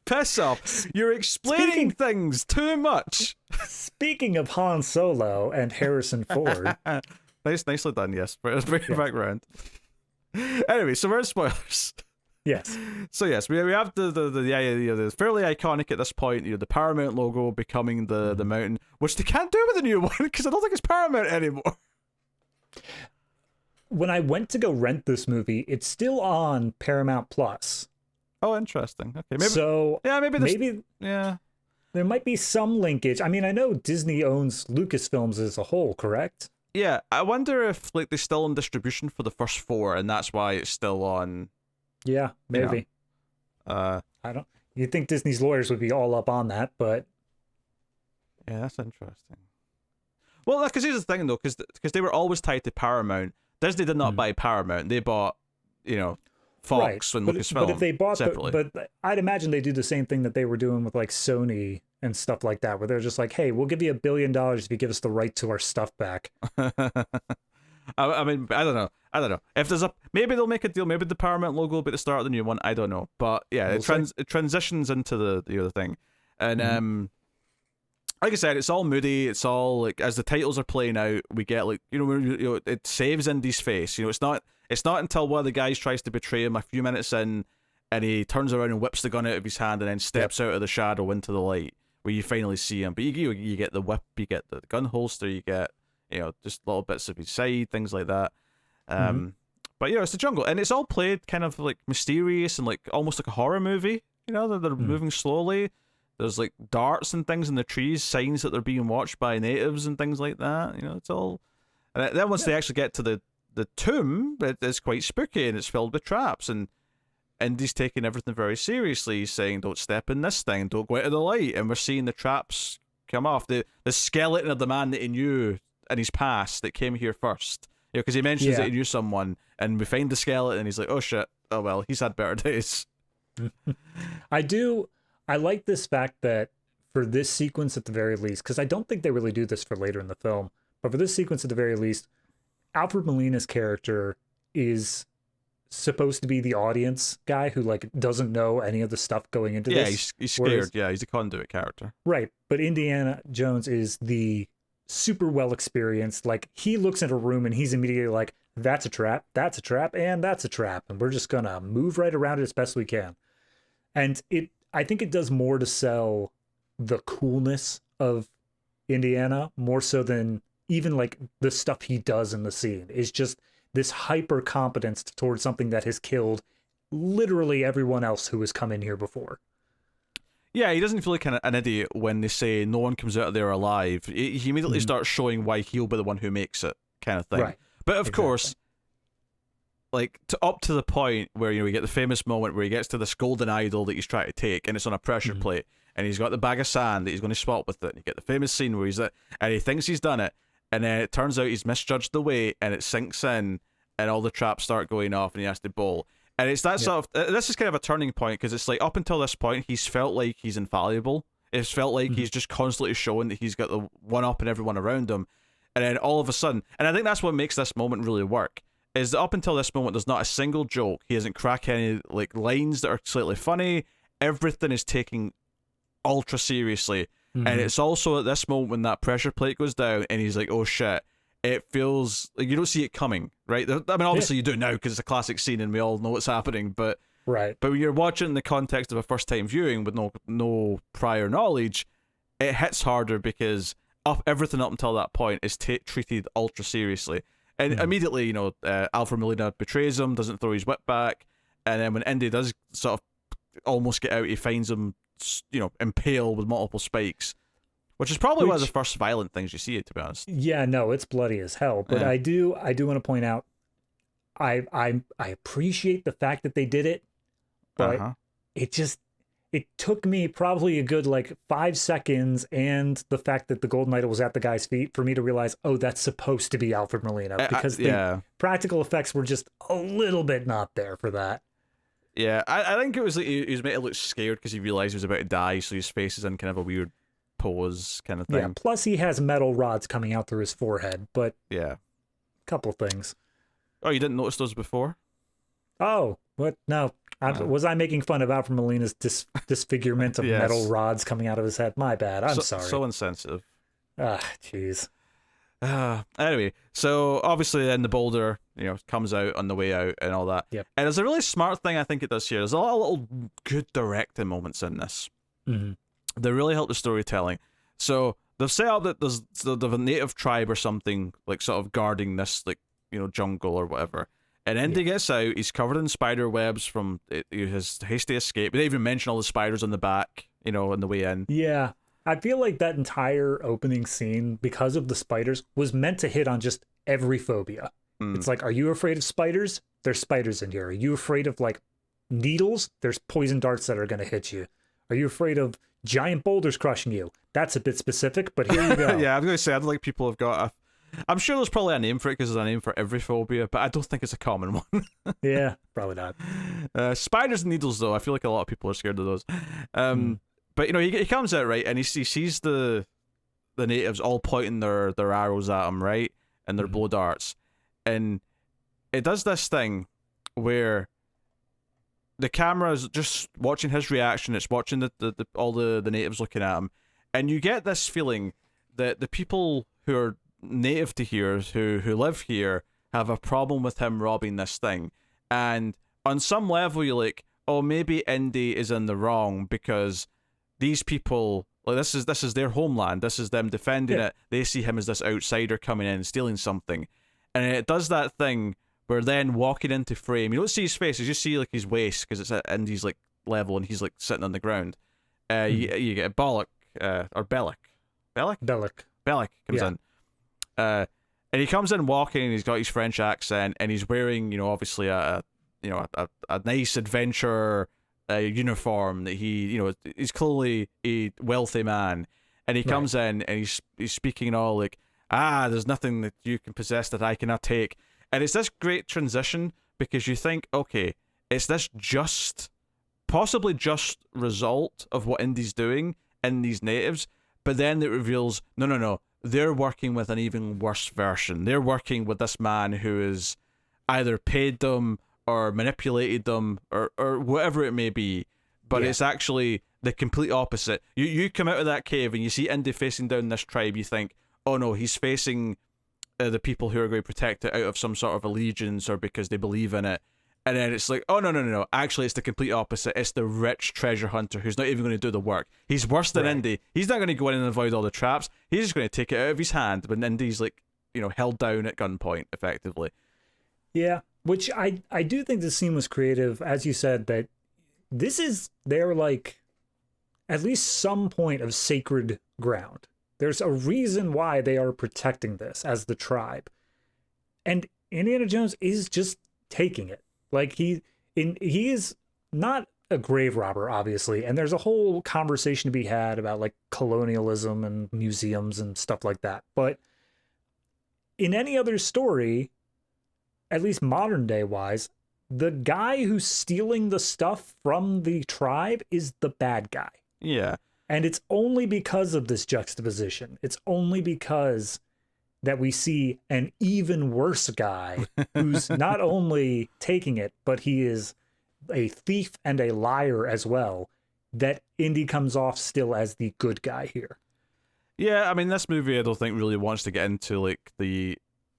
Piss off. You're explaining things too much. Speaking of Han Solo and Harrison Ford. Nicely done, yes. Bring it back around. Anyway, so we're in spoilers. Yes. So yes, we have the fairly iconic at this point, the Paramount logo becoming the mountain, which they can't do with the new one because I don't think it's Paramount anymore. When I went to go rent this movie, it's still on Paramount Plus. Oh, interesting. Okay, maybe. So maybe there might be some linkage. I mean, I know Disney owns Lucasfilms as a whole, correct? Yeah, I wonder if like they're still in distribution for the first 4, and that's why it's still on. Yeah, maybe. I don't. You'd think Disney's lawyers would be all up on that, but yeah, that's interesting. Well, because here's the thing though, because they were always tied to Paramount. Disney did not buy Paramount; they bought, Fox and Lucasfilm but if they bought separately. but I'd imagine they do the same thing that they were doing with like Sony and stuff like that, where they're just like, hey, we'll give you $1 billion if you give us the right to our stuff back. I mean, I don't know. If there's maybe they'll make a deal. Maybe the Paramount logo will be the start of the new one. I don't know. But yeah, it transitions into the other thing, and like I said, it's all moody. It's all like as the titles are playing out, we get like it saves Indy's face. It's not until one of the guys tries to betray him a few minutes in, and he turns around and whips the gun out of his hand and then steps out of the shadow into the light where you finally see him. But you get the whip, you get the gun holster, you get just little bits of his side, things like that. But it's the jungle, and it's all played kind of like mysterious and like almost like a horror movie. They're moving slowly. There's like darts and things in the trees, signs that they're being watched by natives and things like that. It's all. And then once they actually get to the tomb, it's quite spooky and it's filled with traps. And Indy's taking everything very seriously. He's saying, "Don't step in this thing. Don't go into the light." And we're seeing the traps come off. The skeleton of the man that he knew in his past that came here first. Because he mentions that he knew someone, and we find the skeleton, and he's like, "Oh shit! Oh well, he's had better days." I like this fact that for this sequence at the very least, because I don't think they really do this for later in the film, but for this sequence at the very least, Alfred Molina's character is supposed to be the audience guy who like doesn't know any of the stuff going into this. Yeah, he's scared. He's a conduit character. Right, but Indiana Jones is the super well experienced. Like he looks at a room and he's immediately like, "That's a trap, that's a trap, and that's a trap," and we're just gonna move right around it as best we can. And I think it does more to sell the coolness of Indiana more so than even like the stuff he does in the scene. Is just this hyper competence towards something that has killed literally everyone else who has come in here before. Yeah, he doesn't feel like an idiot when they say no one comes out of there alive. He immediately starts showing why he'll be the one who makes it, kind of thing. Right. But of course, like up to the point where we get the famous moment where he gets to this golden idol that he's trying to take, and it's on a pressure plate, and he's got the bag of sand that he's going to swap with it. And you get the famous scene where and he thinks he's done it, and then it turns out he's misjudged the weight, and it sinks in, and all the traps start going off, and he has to bowl. And it's that sort of this is kind of a turning point, because it's like up until this point he's felt like he's infallible. It's felt like he's just constantly showing that he's got the one up in everyone around him, and then all of a sudden, and I think that's what makes this moment really work. Is that up until this moment, there's not a single joke. He hasn't cracked any like lines that are slightly funny. Everything is taken ultra seriously, and it's also at this moment when that pressure plate goes down, and he's like, "Oh shit!" It feels like you don't see it coming, right? I mean, obviously you do now because it's a classic scene, and we all know what's happening. But right. But when you're watching in the context of a first time viewing with no prior knowledge, it hits harder because everything up until that point is treated ultra seriously. And immediately, Alfred Molina betrays him, doesn't throw his whip back, and then when Indy does sort of almost get out, he finds him, impaled with multiple spikes, which is probably one of the first violent things you see, to be honest. Yeah, no, it's bloody as hell. But I do want to point out, I appreciate the fact that they did it, but it took me probably a good 5 seconds, and the fact that the golden idol was at the guy's feet for me to realize, oh, that's supposed to be Alfred Molina, because the practical effects were just a little bit not there for that. Yeah, I think it was like he was made to look scared because he realized he was about to die, so his face is in kind of a weird pose kind of thing. Yeah, plus he has metal rods coming out through his forehead, but a couple things. Oh, you didn't notice those before? Oh, what? No. Was I making fun of Alfred Molina's disfigurement of metal rods coming out of his head? My bad. I'm sorry. So insensitive. Jeez. Anyway, so obviously then the boulder, comes out on the way out and all that. Yep. And there's a really smart thing I think it does here. There's a lot of little good directing moments in this. They really help the storytelling. So they've set up that there's a native tribe or something sort of guarding this jungle or whatever. And Indy gets out, he's covered in spider webs from his hasty escape. They even mention all the spiders on the back, on the way in. Yeah. I feel like that entire opening scene, because of the spiders, was meant to hit on just every phobia. It's like, are you afraid of spiders? There's spiders in here. Are you afraid of needles? There's poison darts that are going to hit you. Are you afraid of giant boulders crushing you? That's a bit specific, but here you go. Yeah, I was going to say, I don't think people have got I'm sure there's probably a name for it because there's a name for every phobia, but I don't think it's a common one. Yeah, probably not. Spiders and needles, though, I feel like a lot of people are scared of those. But he comes out, right, and he sees the natives all pointing their arrows at him, right, and their blow darts, and it does this thing where the camera is just watching his reaction. It's watching all the natives looking at him, and you get this feeling that the people who are native to here, who live here, have a problem with him robbing this thing. And on some level, you're like, oh, maybe Indy is in the wrong because these people, like, this is their homeland. This is them defending it. They see him as this outsider coming in and stealing something, and it does that thing where then walking into frame, you don't see his face, you just see like his waist because it's at Indy's like level and he's like sitting on the ground. You get a Bellick comes in. And he comes in walking and he's got his French accent and he's wearing, obviously a nice adventure uniform that he's clearly a wealthy man. And he comes in and he's speaking all like, there's nothing that you can possess that I cannot take. And it's this great transition because you think, okay, it's this possibly just result of what Indy's doing in these natives, but then it reveals, no, they're working with an even worse version. They're working with this man who has either paid them or manipulated them or whatever it may be, but it's actually the complete opposite. You come out of that cave and you see Indy facing down this tribe, you think, oh no, he's facing the people who are going to protect it out of some sort of allegiance or because they believe in it. And then it's like, oh, no. Actually, it's the complete opposite. It's the rich treasure hunter who's not even going to do the work. He's worse than Indy. He's not going to go in and avoid all the traps. He's just going to take it out of his hand when Indy's like, held down at gunpoint, effectively. Yeah, which I do think this scene was creative, as you said, that this is their, like, at least some point of sacred ground. There's a reason why they are protecting this as the tribe. And Indiana Jones is just taking it. Like, he is not a grave robber, obviously, and there's a whole conversation to be had about, like, colonialism and museums and stuff like that. But in any other story, at least modern day wise, the guy who's stealing the stuff from the tribe is the bad guy. Yeah. And it's only because of this juxtaposition. It's only because that we see an even worse guy who's not only taking it, but he is a thief and a liar as well, that Indy comes off still as the good guy here. Yeah, I mean, this movie I don't think really wants to get into like the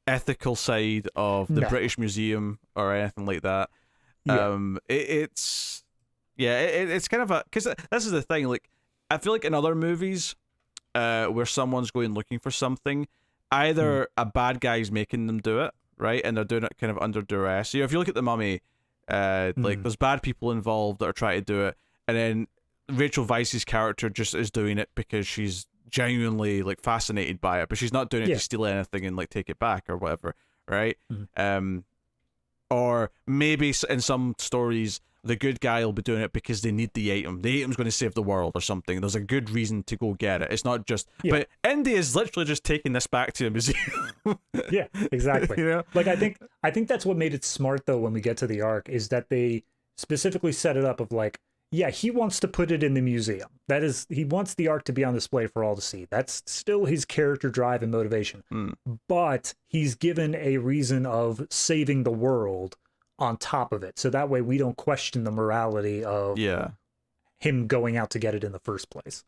ethical side of the British Museum or anything like that. Yeah. It's kind of because this is the thing, like, I feel like in other movies where someone's going looking for something, either a bad guy's making them do it, right? And they're doing it kind of under duress. If you look at The Mummy, like, there's bad people involved that are trying to do it, and then Rachel Weisz's character just is doing it because she's genuinely, like, fascinated by it, but she's not doing it to steal anything and, like, take it back or whatever, right? Or maybe in some stories, the good guy will be doing it because they need the item. The item's going to save the world or something. There's a good reason to go get it. It's not just... Yeah. But Indy is literally just taking this back to a museum. Yeah, exactly. Like, I think that's what made it smart, though, when we get to the Ark, is that they specifically set it up of, like, yeah, he wants to put it in the museum. That is, he wants the Ark to be on display for all to see. That's still his character drive and motivation. But he's given a reason of saving the world on top of it, so that way we don't question the morality of him going out to get it in the first place.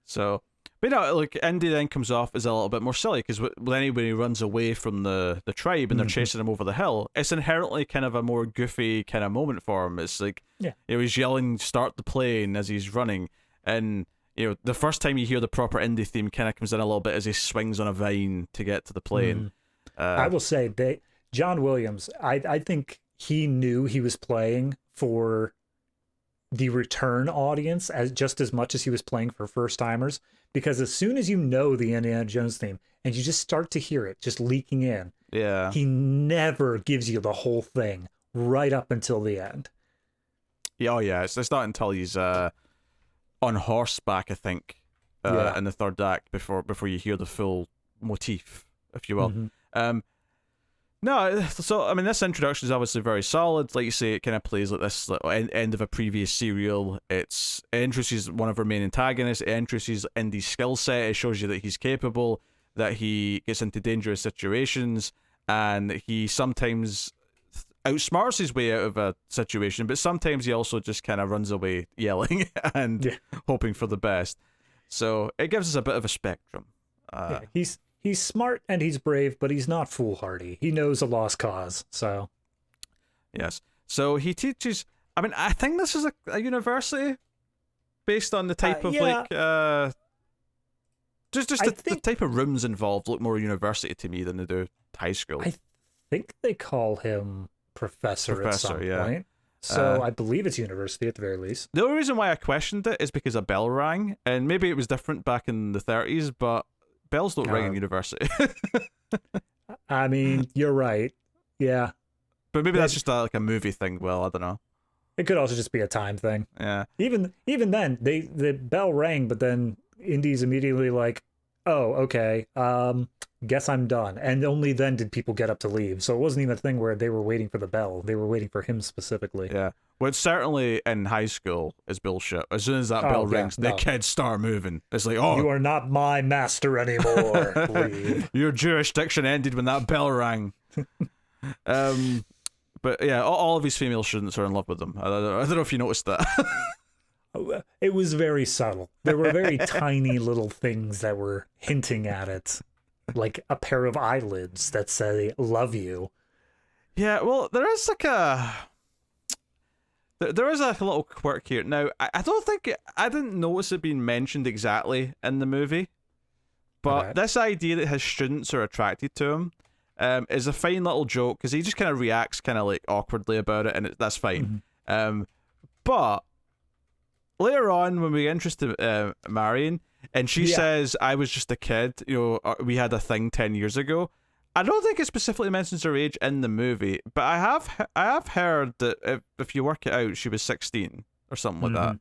So, but like, Indy then comes off as a little bit more silly because when anybody runs away from the tribe and they're chasing him over the hill, it's inherently kind of a more goofy kind of moment for him. It's like, he's yelling "start the plane" as he's running, and the first time you hear the proper Indy theme kind of comes in a little bit as he swings on a vine to get to the plane. I will say John Williams, I think he knew he was playing for the return audience just as much as he was playing for first timers, because as soon as you know the Indiana Jones theme and you just start to hear it just leaking in, he never gives you the whole thing right up until the end. It's not until he's on horseback, I think, in the third act before you hear the full motif if you will. No, so I mean, this introduction is obviously very solid. Like you say, it kind of plays like this end of a previous serial. It introduces one of our main antagonists. It introduces Indy's skill set. It shows you that he's capable, that he gets into dangerous situations, and he sometimes outsmarts his way out of a situation, but sometimes he also just kind of runs away yelling and hoping for the best. So it gives us a bit of a spectrum. He's smart and he's brave, but he's not foolhardy. He knows a lost cause, so... Yes. So he teaches... I mean, I think this is a university based on the type of, the type of rooms involved look more university to me than they do high school. I think they call him professor at some point. So I believe it's university at the very least. The only reason why I questioned it is because a bell rang, and maybe it was different back in the 30s, but bells don't ring in university. I mean, you're right. Yeah. But maybe that's just like a movie thing. Well, I don't know. It could also just be a time thing. Yeah. Even then, the bell rang, but then Indy's immediately like, oh, okay, guess I'm done. And only then did people get up to leave. So it wasn't even a thing where they were waiting for the bell. They were waiting for him specifically. Yeah. Well, certainly in high school is bullshit. As soon as that bell rings, the kids start moving. It's like, oh, you are not my master anymore. Leave. Your jurisdiction ended when that bell rang. But yeah, all of these female students are in love with them. I don't know if you noticed that. It was very subtle. There were very tiny little things that were hinting at it, like a pair of eyelids that say "love you." Yeah, well, there is a little quirk here. Now, I don't think I didn't notice it being mentioned exactly in the movie, but this idea that his students are attracted to him is a fine little joke because he just kind of reacts kind of like awkwardly about it, and that's fine. But later on, when we get interested in Marion, and she says, "I was just a kid. You know, we had a thing 10 years ago." I don't think it specifically mentions her age in the movie, but I have heard that if you work it out, she was 16 or something like that.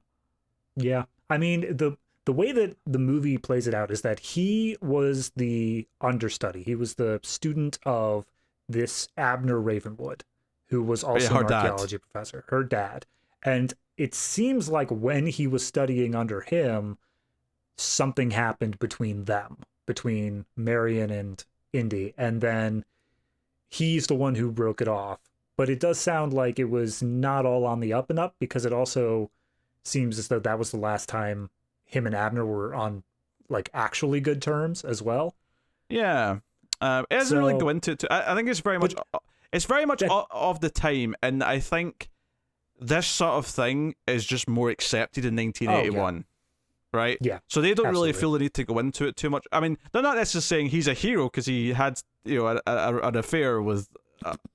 Yeah, I mean the way that the movie plays it out is that he was the understudy. He was the student of this Abner Ravenwood, who was also an archaeology professor. Her dad, and it seems like when he was studying under him, something happened between them, between Marion and Indy, and then he's the one who broke it off. But it does sound like it was not all on the up and up, because it also seems as though that was the last time him and Abner were on like actually good terms as well. Yeah. It doesn't really go into it. I think it's very much of the time, and I think this sort of thing is just more accepted in 1981. Right? Yeah. So they don't really feel the need to go into it too much. I mean, they're not necessarily saying he's a hero because he had, an affair with,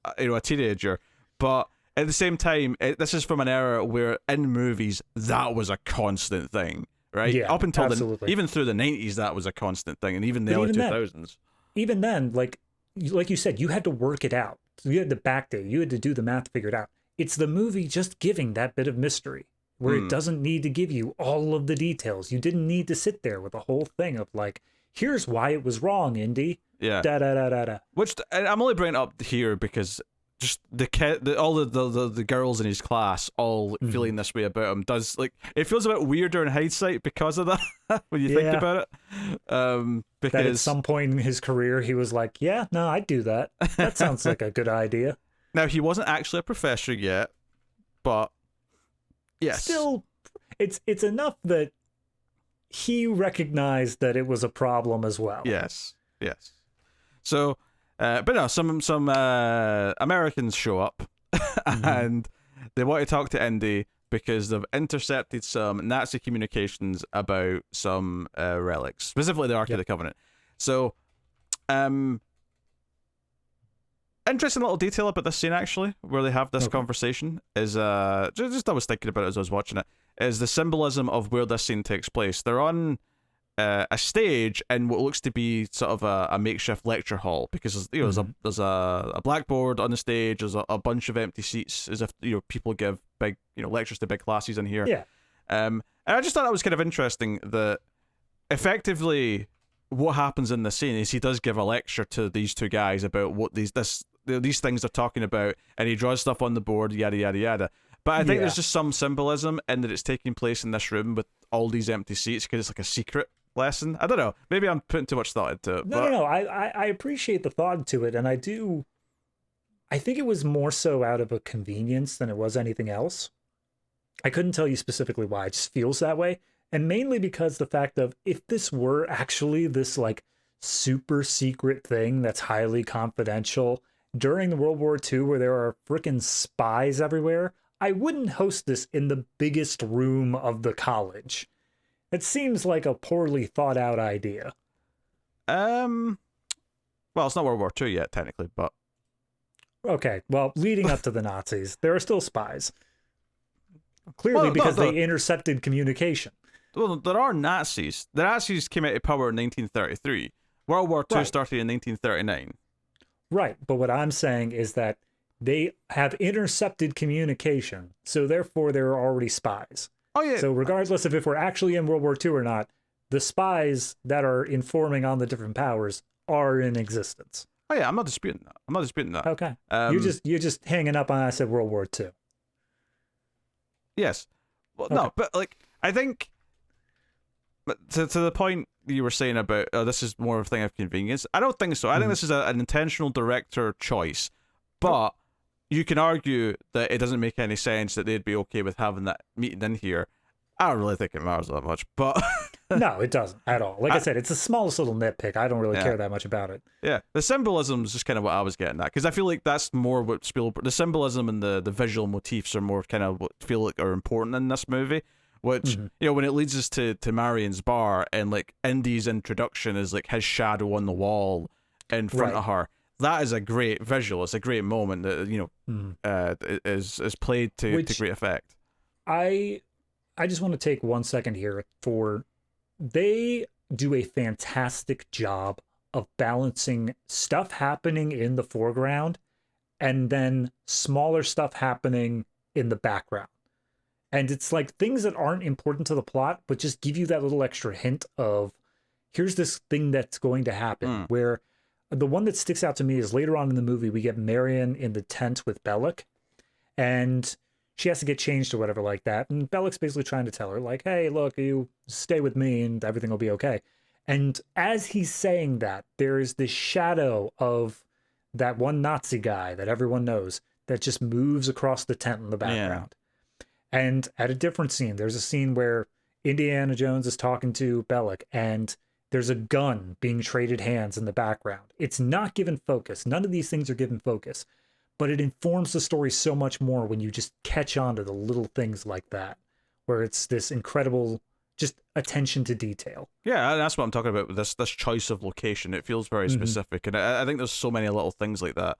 a teenager. But at the same time, this is from an era where in movies that was a constant thing, right? Yeah, up until even through the 90s, that was a constant thing, and even the early 2000s. Even then, like you said, you had to work it out. You had to backdate. You had to do the math to figure it out. It's the movie just giving that bit of mystery, where it doesn't need to give you all of the details. You didn't need to sit there with a whole thing of like, here's why it was wrong, Indy. Yeah. Da da da da da. Which I'm only bringing it up here because just all the girls in his class all feeling this way about him does, like, it feels a bit weirder in hindsight because of that when you think about it. Because that at some point in his career he was like, yeah, no, I'd do that. That sounds like a good idea. Now, he wasn't actually a professor yet, but yes. Still, it's enough that he recognized that it was a problem as well. Yes. So, but no, some Americans show up and they want to talk to Indy because they've intercepted some Nazi communications about some relics, specifically the Ark of the Covenant. So, interesting little detail about this scene, actually, where they have this conversation is just I was thinking about it as I was watching it, is the symbolism of where this scene takes place. They're on a stage in what looks to be sort of a makeshift lecture hall, because there's a blackboard on the stage, there's a bunch of empty seats, as if people give big lectures to big classes in here. Yeah. And I just thought that was kind of interesting that effectively what happens in the scene is he does give a lecture to these two guys about what these things they're talking about, and he draws stuff on the board, yada yada yada. But I think there's just some symbolism in that it's taking place in this room with all these empty seats because it's like a secret lesson. I don't know. Maybe I'm putting too much thought into it. No. I appreciate the thought to it, and I think it was more so out of a convenience than it was anything else. I couldn't tell you specifically why. It just feels that way. And mainly because the fact of, if this were actually this like super secret thing that's highly confidential during the World War II where there are freaking spies everywhere, I wouldn't host this in the biggest room of the college. It seems like a poorly thought out idea. Well, it's not World War II yet, technically, but... Okay, well, leading up to the Nazis, there are still spies. Clearly, because they intercepted communication. Well, there are Nazis. The Nazis came out of power in 1933. World War II started in 1939. Right, but what I'm saying is that they have intercepted communication, so therefore there are already spies. Oh, yeah. So regardless of if we're actually in World War II or not, the spies that are informing on the different powers are in existence. Oh, yeah, I'm not disputing that. Okay. You're just hanging up on, I said, World War II. Yes. Well, no, but like, I think... To the point you were saying about this is more of a thing of convenience, I don't think so. I think this is an intentional director choice, but you can argue that it doesn't make any sense that they'd be okay with having that meeting in here. I don't really think it matters that much, but no, it doesn't at all. Like I said, it's the smallest little nitpick. I don't really care that much about it. Yeah, the symbolism is just kind of what I was getting at, because I feel like that's more what Spielberg. The symbolism and the visual motifs are more kind of what feel like are important in this movie. Which, you know, when it leads us to Marion's bar and like Indy's introduction is like his shadow on the wall in front of her. That is a great visual. It's a great moment that, you know, is played to great effect. I just want to take 1 second here they do a fantastic job of balancing stuff happening in the foreground and then smaller stuff happening in the background. And it's like things that aren't important to the plot, but just give you that little extra hint of, here's this thing that's going to happen. Where the one that sticks out to me is later on in the movie, we get Marion in the tent with Belloc, and she has to get changed or whatever like that. And Belloc's basically trying to tell her, like, hey, look, you stay with me and everything will be okay. And as he's saying that, there is this shadow of that one Nazi guy that everyone knows that just moves across the tent in the background. And at a different scene, there's a scene where Indiana Jones is talking to Belloc, and there's a gun being traded hands in the background. It's not given focus. None of these things are given focus, but it informs the story so much more when you just catch on to the little things like that, where it's this incredible just attention to detail. Yeah, that's what I'm talking about with this choice of location. It feels very specific, and I think there's so many little things like that.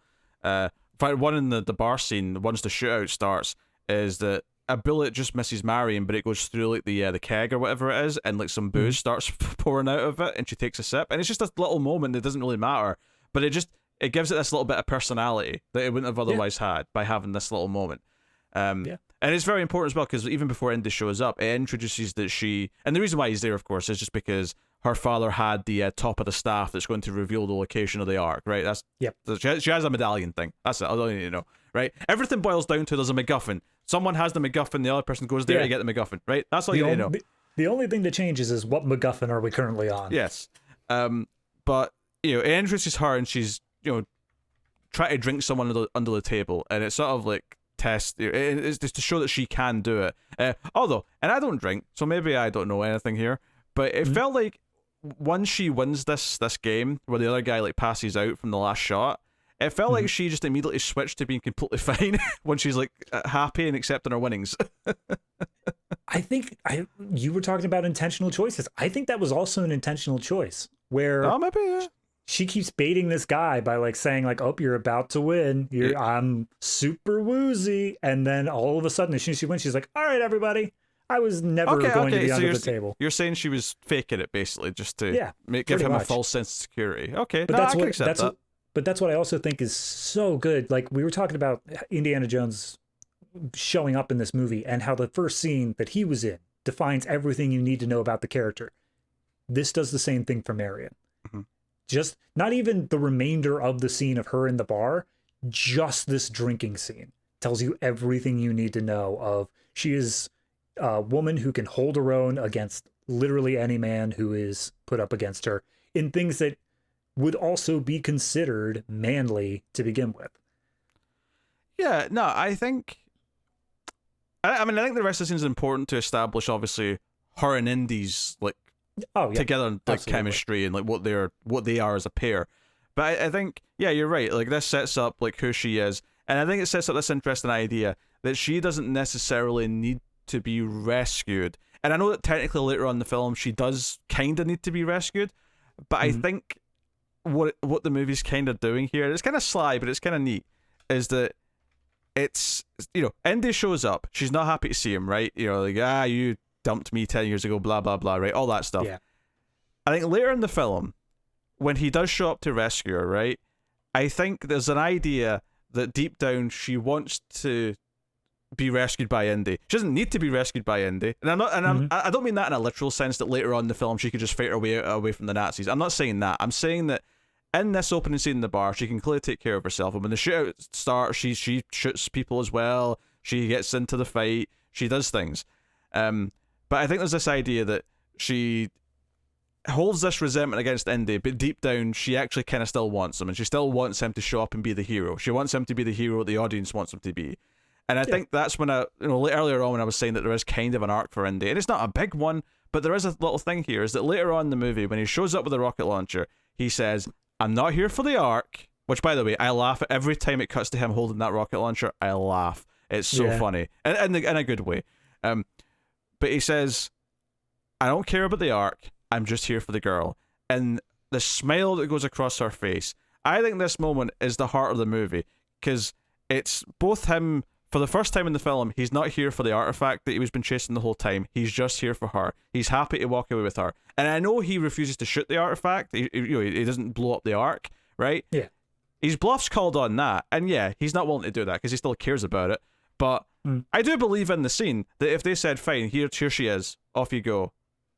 One in the bar scene, once the shootout starts, is that a bullet just misses Marion, but it goes through like the keg or whatever it is, and like some booze starts pouring out of it, and she takes a sip, and it's just this little moment that doesn't really matter, but it gives it this little bit of personality that it wouldn't have otherwise had by having this little moment. And it's very important as well, because even before Indy shows up, it introduces that she, and the reason why he's there, of course, is just because her father had the top of the staff that's going to reveal the location of the Ark, right? That's she has a medallion thing. That's it. I don't need to know, right? Everything boils down to there's a MacGuffin. Someone has the MacGuffin, the other person goes there to get the MacGuffin, right? That's all you need to know. The only thing that changes is what MacGuffin are we currently on. Yes. But, you know, it introduces her, and she's, you know, trying to drink someone under the table, and it's sort of like test. It's just to show that she can do it. Although, and I don't drink, so maybe I don't know anything here, but it felt like once she wins this game, where the other guy like passes out from the last shot, it felt like she just immediately switched to being completely fine when she's like happy and accepting her winnings. I think you were talking about intentional choices. I think that was also an intentional choice where maybe, she keeps baiting this guy by like saying like, "Oh, you're about to win. I'm super woozy," and then all of a sudden, as soon as she wins, she's like, "All right, everybody, I was never going to be under the table." You're saying she was faking it basically just to give him a false sense of security. Okay, but I can accept that. But that's what I also think is so good. Like we were talking about Indiana Jones showing up in this movie and how the first scene that he was in defines everything you need to know about the character. This does the same thing for Marion. Mm-hmm. Just not even the remainder of the scene of her in the bar, just this drinking scene tells you everything you need to know of she is a woman who can hold her own against literally any man who is put up against her in things that would also be considered manly to begin with. Yeah, no, I think I think the rest of the scene is important to establish, obviously, her and Indy's like together, like absolutely. chemistry and like what they are as a pair. But I think, yeah, you're right. Like this sets up like who she is, and I think it sets up this interesting idea that she doesn't necessarily need to be rescued. And I know that technically later on in the film she does kind of need to be rescued, but I think what the movie's kind of doing here, it's kind of sly, but it's kind of neat, is that it's, Indy shows up. She's not happy to see him, right? Like, you dumped me 10 years ago, blah, blah, blah, right? All that stuff. Yeah. I think later in the film, when he does show up to rescue her, right? I think there's an idea that deep down she wants to be rescued by Indy. She doesn't need to be rescued by Indy. And I don't mean that in a literal sense that later on in the film she could just fight her way away from the Nazis. I'm not saying that. I'm saying that in this opening scene in the bar, she can clearly take care of herself. And when the shootout starts, she shoots people as well. She gets into the fight. She does things. But I think there's this idea that she holds this resentment against Indy, but deep down, she actually kind of still wants him. And she still wants him to show up and be the hero. She wants him to be the hero the audience wants him to be. And I think that's when earlier on when I was saying that there is kind of an arc for Indy. And it's not a big one, but there is a little thing here, is that later on in the movie, when he shows up with a rocket launcher, he says, "I'm not here for the arc," which, by the way, I laugh at every time it cuts to him holding that rocket launcher. I laugh. It's so funny. In a good way. But he says, "I don't care about the arc. I'm just here for the girl." And the smile that goes across her face, I think this moment is the heart of the movie, because it's both him. For the first time in the film, he's not here for the artifact that he was been chasing the whole time. He's just here for her. He's happy to walk away with her. And I know he refuses to shoot the artifact. He doesn't blow up the ark, right? Yeah. His bluff's called on that. And yeah, he's not willing to do that because he still cares about it. But I do believe in the scene that if they said, "Fine, here she is, off you go,"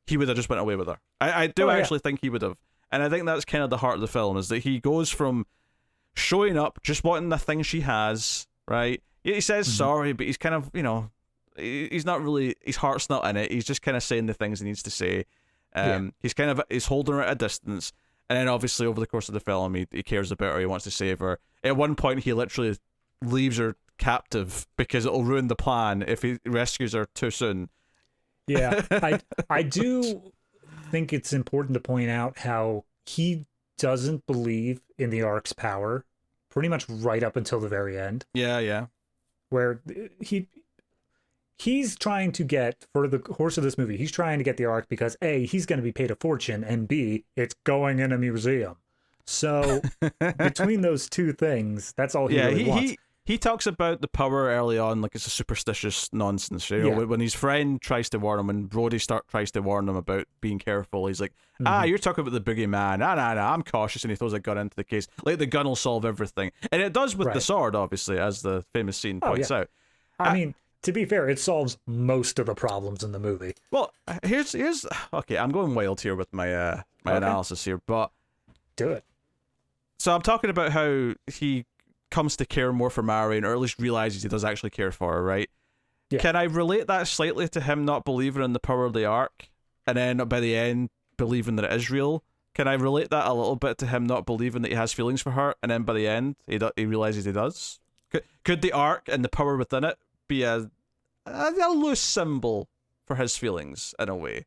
he would have just went away with her. I do actually think he would have. And I think that's kind of the heart of the film, is that he goes from showing up, just wanting the thing she has, right? He says sorry, but he's kind of, he's not really, his heart's not in it. He's just kind of saying the things he needs to say. He's holding her at a distance. And then obviously over the course of the film, he cares about her. He wants to save her. At one point, he literally leaves her captive because it'll ruin the plan if he rescues her too soon. Yeah, I do think it's important to point out how he doesn't believe in the Ark's power pretty much right up until the very end. Yeah. Where he's trying to get, for the course of this movie, he's trying to get the Ark because A, he's going to be paid a fortune, and B, it's going in a museum. So between those two things, that's all he really wants. He talks about the power early on like it's a superstitious nonsense. When his friend tries to warn him, when Brody tries to warn him about being careful, he's like, "You're talking about the boogeyman. Nah, I'm cautious," and he throws a gun into the case. Like the gun will solve everything. And it does with the sword, obviously, as the famous scene points out. I mean, to be fair, it solves most of the problems in the movie. Well, here's okay, I'm going wild here with my analysis here, but do it. So I'm talking about how he comes to care more for Marion, or at least realizes he does actually care for her, right? Yeah. Can I relate that slightly to him not believing in the power of the Ark, and then by the end believing that it is real? Can I relate that a little bit to him not believing that he has feelings for her, and then by the end he realizes he does? Could the Ark and the power within it be a loose symbol for his feelings in a way?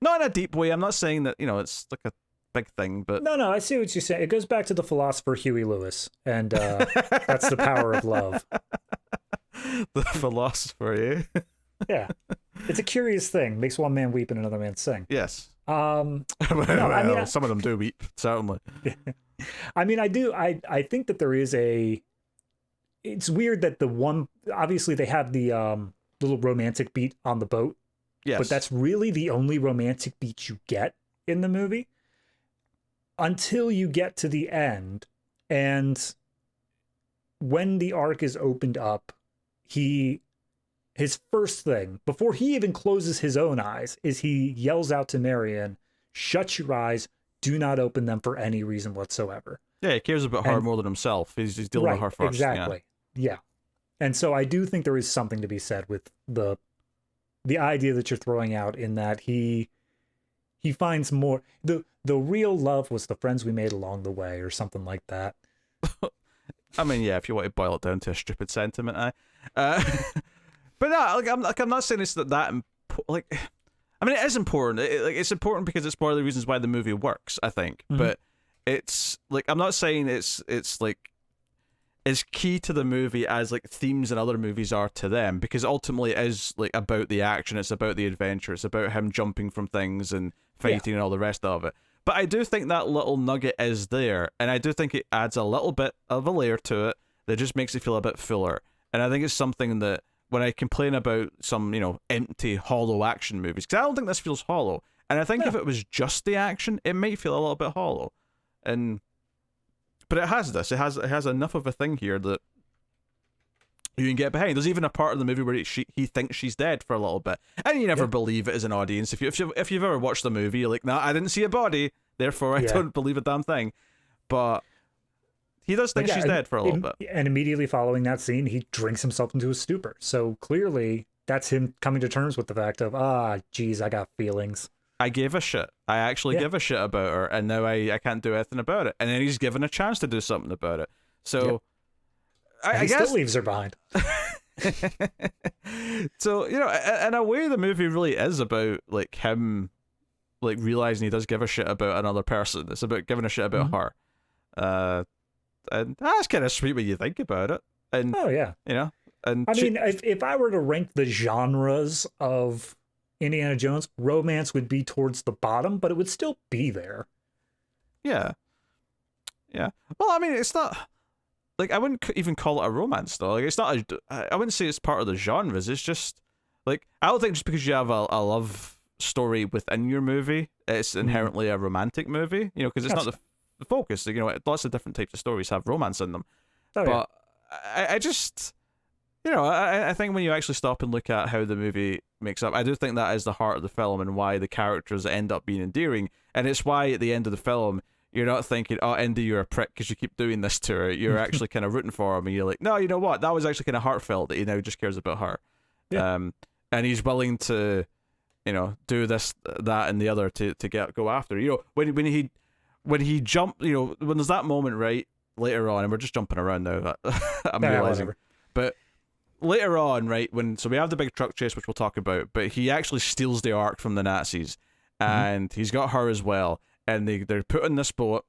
Not in a deep way. I'm not saying that it's like a big thing, but no, I see what you're saying. It goes back to the philosopher Huey Lewis, and that's the power of love. The philosopher, yeah. It's a curious thing. Makes one man weep and another man sing. Yes. Some of them do weep, certainly. I mean, I think that there is it's weird that obviously they have the little romantic beat on the boat. Yes. But that's really the only romantic beat you get in the movie until you get to the end. And when the Ark is opened up, his first thing, before he even closes his own eyes, is he yells out to Marion, shut your eyes, do not open them for any reason whatsoever. Yeah, he cares about her more than himself. He's dealing with her first. Exactly. Yeah. And so I do think there is something to be said with the idea that you're throwing out, in that he finds more, the real love was the friends we made along the way, or something like that. I mean, yeah, if you want to boil it down to a stupid sentiment, but no, I'm not saying it's that like. I mean, it is important. It's important because it's one of the reasons why the movie works, I think. Mm-hmm. But it's like, I'm not saying it's like as key to the movie as like themes in other movies are to them, because ultimately it is like about the action, it's about the adventure, it's about him jumping from things and fighting and all the rest of it. But I do think that little nugget is there, and I do think it adds a little bit of a layer to it that just makes it feel a bit fuller. And I think it's something that, when I complain about some, empty, hollow action movies, because I don't think this feels hollow. And I think if it was just the action, it might feel a little bit hollow. But it has this. It has enough of a thing here that you can get behind. There's even a part of the movie where he thinks she's dead for a little bit, and you never believe it as an audience. If you've ever watched the movie, you're like, nah, I didn't see a body, therefore I don't believe a damn thing. But he does think she's dead for a little bit. And immediately following that scene, he drinks himself into a stupor. So clearly, that's him coming to terms with the fact of, geez, I got feelings. I gave a shit. I actually give a shit about her, and now I can't do anything about it. And then he's given a chance to do something about it. So, I guess... still leaves her behind. So, in a way, the movie really is about, like, him, like, realizing he does give a shit about another person. It's about giving a shit about her. And that's kind of sweet when you think about it. And and I mean, if I were to rank the genres of Indiana Jones, romance would be towards the bottom, but it would still be there. Yeah. Well, I mean, it's not like, I wouldn't even call it a romance though. Like, it's not I wouldn't say it's part of the genres. It's just like, I don't think just because you have a love story within your movie, it's inherently a romantic movie. Because it's not the focus. Lots of different types of stories have romance in them. But I just, I think when you actually stop and look at how the movie makes up, I do think that is the heart of the film and why the characters end up being endearing. And it's why at the end of the film, you're not thinking, oh, Indy, you're a prick because you keep doing this to her. You're actually kind of rooting for him, and you're like, no, you know what? That was actually kind of heartfelt that he now just cares about her. Yeah. And he's willing to, do this, that, and the other to go after her. When he jumped, when there's that moment right later on, and we're just jumping around now, I'm realizing. Whatever. But later on, right, so we have the big truck chase, which we'll talk about, but he actually steals the Ark from the Nazis, and he's got her as well, and they're put in this boat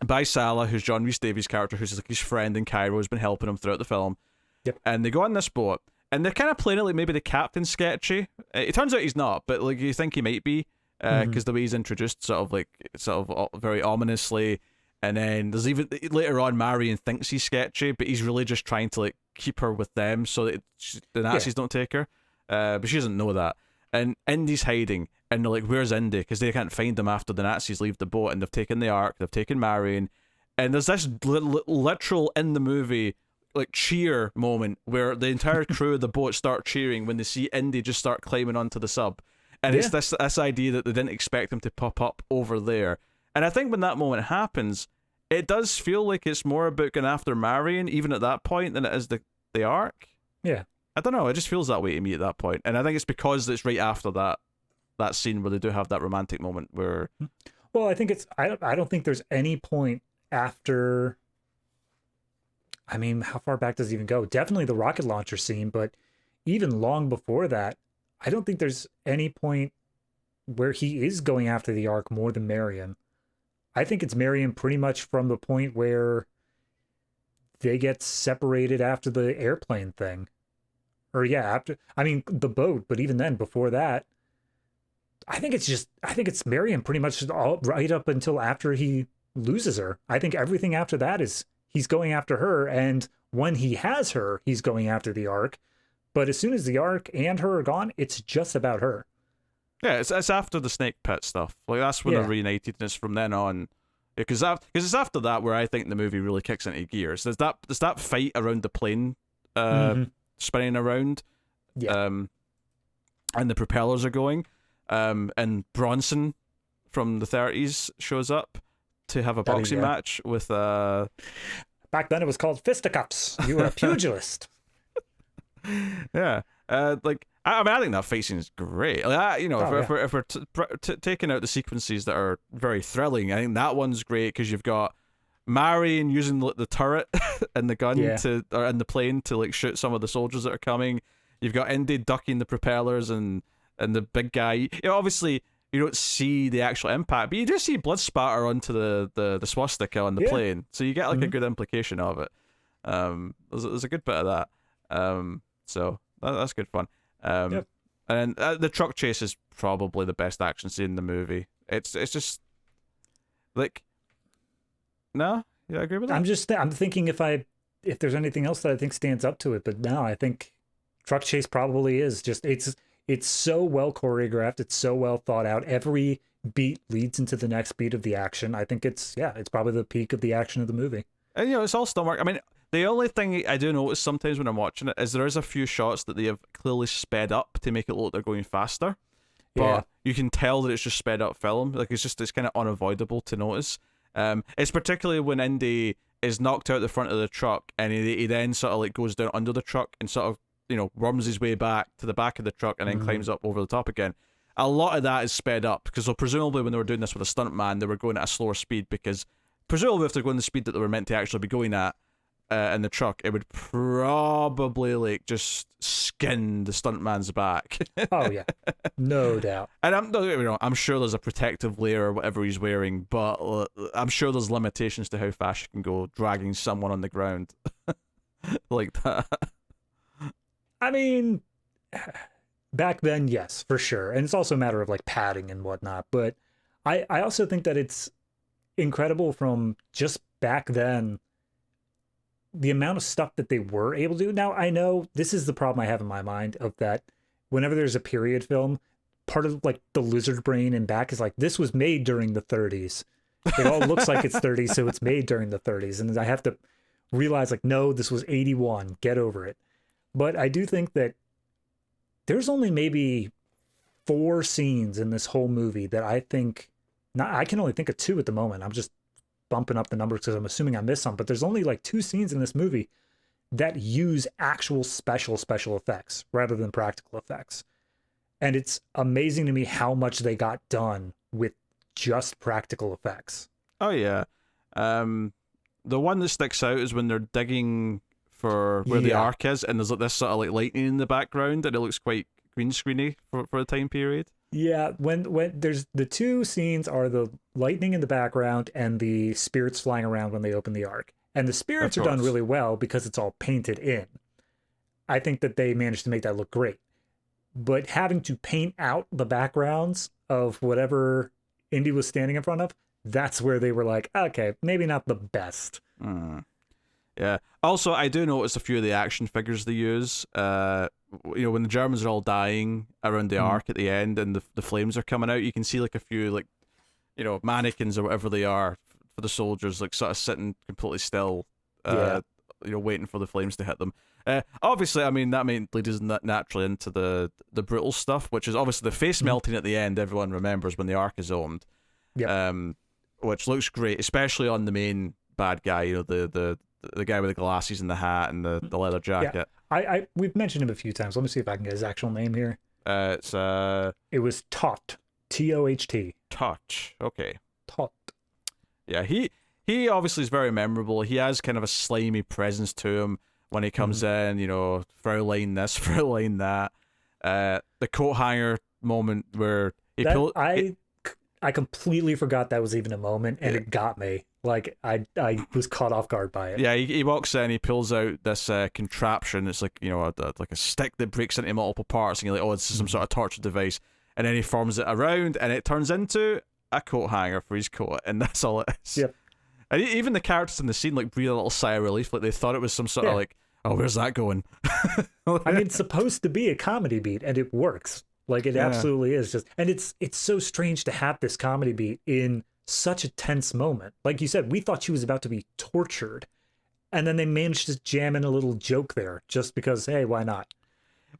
by Salah, who's John Rhys Davies' character, who's like his friend in Cairo, who's been helping him throughout the film. Yep. And they go on this boat, and they're kind of playing it like maybe the captain's sketchy. It turns out he's not, but like you think he might be. Because the way he's introduced, sort of very ominously, and then there's even later on Marion thinks he's sketchy, but he's really just trying to like keep her with them so that the Nazis don't take her, but she doesn't know that. And Indy's hiding, and they're like, "Where's Indy?" Because they can't find him after the Nazis leave the boat, and they've taken the Ark, they've taken Marion, and there's this literal in the movie like cheer moment where the entire crew of the boat start cheering when they see Indy just start climbing onto the sub. And it's this idea that they didn't expect him to pop up over there. And I think when that moment happens, it does feel like it's more about going after Marion, even at that point, than it is the Ark. Yeah. I don't know, it just feels that way to me at that point. And I think it's because it's right after that scene where they do have that romantic moment where... Well, I think it's... I don't think there's any point after... I mean, how far back does it even go? Definitely the rocket launcher scene, but even long before that, I don't think there's any point where he is going after the Ark more than Marion. I think it's Marion pretty much from the point where they get separated after the airplane thing. Or after, I mean, the boat, but even then, before that, I think it's Marion pretty much all right up until after he loses her. I think everything after that is he's going after her, and when he has her, he's going after the Ark. But as soon as the Ark and her are gone, it's just about her. Yeah, it's after the snake pit stuff. Like, that's when they're reunited, and it's from then on. Because it's after that where I think the movie really kicks into gears. There's that fight around the plane spinning around, and the propellers are going, and Bronson from the 30s shows up to have a Oh, boxing yeah. match with Back then it was called fisticuffs. You were a pugilist. yeah. Like I think that fight scene is great. Like, Oh, if we're taking out the sequences that are very thrilling, I think that one's great because you've got Marion using the turret and the gun Yeah. and the plane to like shoot some of the soldiers that are coming. You've got Indy ducking the propellers and the big guy. You know, obviously you don't see the actual impact, but you do see blood spatter onto the swastika on the Yeah. plane, so you get like a Mhm. good implication of it. There's a good bit of that. So that's good fun. Yep. And the truck chase is probably the best action scene in the movie. It's just like, no, you agree with that? I'm thinking if there's anything else that I think stands up to it, but no, I think truck chase probably is just it's so well choreographed, it's so well thought out. Every beat leads into the next beat of the action. I think it's probably the peak of the action of the movie. And it's all stomach. I mean, the only thing I do notice sometimes when I'm watching it is there is a few shots that they have clearly sped up to make it look like they're going faster. But Yeah. you can tell that it's just sped up film. Like it's kind of unavoidable to notice. It's particularly when Indy is knocked out the front of the truck and he then sort of like goes down under the truck and sort of worms his way back to the back of the truck and then climbs up over the top again. A lot of that is sped up because presumably when they were doing this with a stuntman, they were going at a slower speed because presumably if they're going the speed that they were meant to actually be going at in the truck, it would probably like just skin the stuntman's back. Oh yeah, no doubt. And I'm sure there's a protective layer or whatever he's wearing, but I'm sure there's limitations to how fast you can go dragging someone on the ground like that. I mean, back then, yes, for sure. And it's also a matter of like padding and whatnot. But I also think that it's incredible from just back then, the amount of stuff that they were able to do. Now, I know this is the problem I have in my mind of that whenever there's a period film, part of like the lizard brain and back is like, this was made during the 30s. It all looks like it's 30s, so it's made during the 30s. And I have to realize like, no, this was 81. Get over it. But I do think that there's only maybe 4 scenes in this whole movie that I think, I can only think of 2 at the moment. I'm just bumping up the numbers because I'm assuming I missed some, but there's only like 2 scenes in this movie that use actual special effects rather than practical effects. And it's amazing to me how much they got done with just practical effects. Oh yeah. The one that sticks out is when they're digging for where the Ark is, and there's like this sort of like lightning in the background, and it looks quite green screeny for the time period. Yeah, when there's the 2 scenes are the lightning in the background and the spirits flying around when they open the Ark. And the spirits are done really well because it's all painted in. I think that they managed to make that look great. But having to paint out the backgrounds of whatever Indy was standing in front of, that's where they were like, okay, maybe not the best. Yeah. Also, I do notice a few of the action figures they use. When the Germans are all dying around the Ark at the end and the flames are coming out, you can see like a few like, mannequins or whatever they are for the soldiers, like sort of sitting completely still, waiting for the flames to hit them. Obviously, I mean, that leads us naturally into the brutal stuff, which is obviously the face melting at the end. Everyone remembers when the Ark is owned, which looks great, especially on the main bad guy. The guy with the glasses and the hat and the leather jacket. Yeah. We've mentioned him a few times. Let me see if I can get his actual name here. It was Toht. T-O-H-T. Touch. Okay. Toht. Yeah, he obviously is very memorable. He has kind of a slimy presence to him when he comes in, Fraulein this, Fraulein that. The coat hanger moment where he pulled... I completely forgot that was even a moment, and it got me. Like, I was caught off guard by it. Yeah, he walks in, he pulls out this contraption. It's like, like a stick that breaks into multiple parts, and you're like, oh, this is some sort of torture device. And then he forms it around, and it turns into a coat hanger for his coat, and that's all it is. Yep. And even the characters in the scene like breathe a little sigh of relief, like they thought it was some sort of like, oh, where's that going? I mean, it's supposed to be a comedy beat, and it works. Like, it absolutely is. And it's so strange to have this comedy beat in such a tense moment. Like you said, we thought she was about to be tortured, and then they managed to jam in a little joke there just because, hey, why not?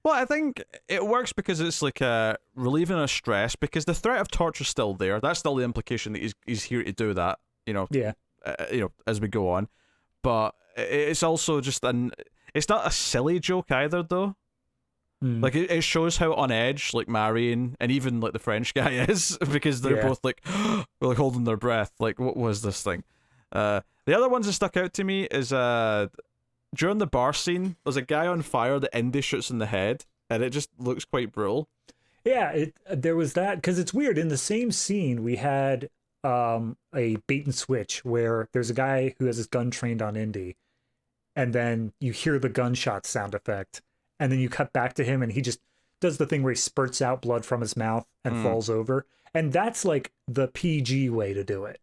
Well, I think it works because it's like relieving a stress, because the threat of torture is still there. That's still the implication that he's here to do that. Yeah. As we go on, but it's also just it's not a silly joke either, though. Like it shows how on edge like Marion and even like the French guy is, because they're both like like holding their breath. Like, what was this thing? The other ones that stuck out to me is during the bar scene, there's a guy on fire that Indy shoots in the head, and it just looks quite brutal. Yeah, there was that, because it's weird. In the same scene, we had a bait and switch where there's a guy who has his gun trained on Indy, and then you hear the gunshot sound effect. And then you cut back to him and he just does the thing where he spurts out blood from his mouth and falls over. And that's like the PG way to do it.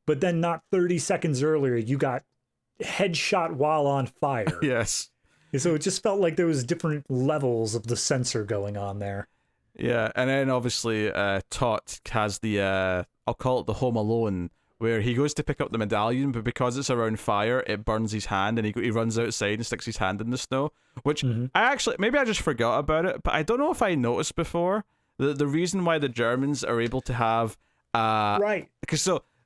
But then not 30 seconds earlier, you got headshot while on fire. Yes. And so it just felt like there was different levels of the censor going on there. Yeah, and then obviously Tot has the, I'll call it the Home Alone, where he goes to pick up the medallion, but because it's around fire, it burns his hand, and he runs outside and sticks his hand in the snow, which maybe I just forgot about it, but I don't know if I noticed before, the reason why the Germans are able to have... right.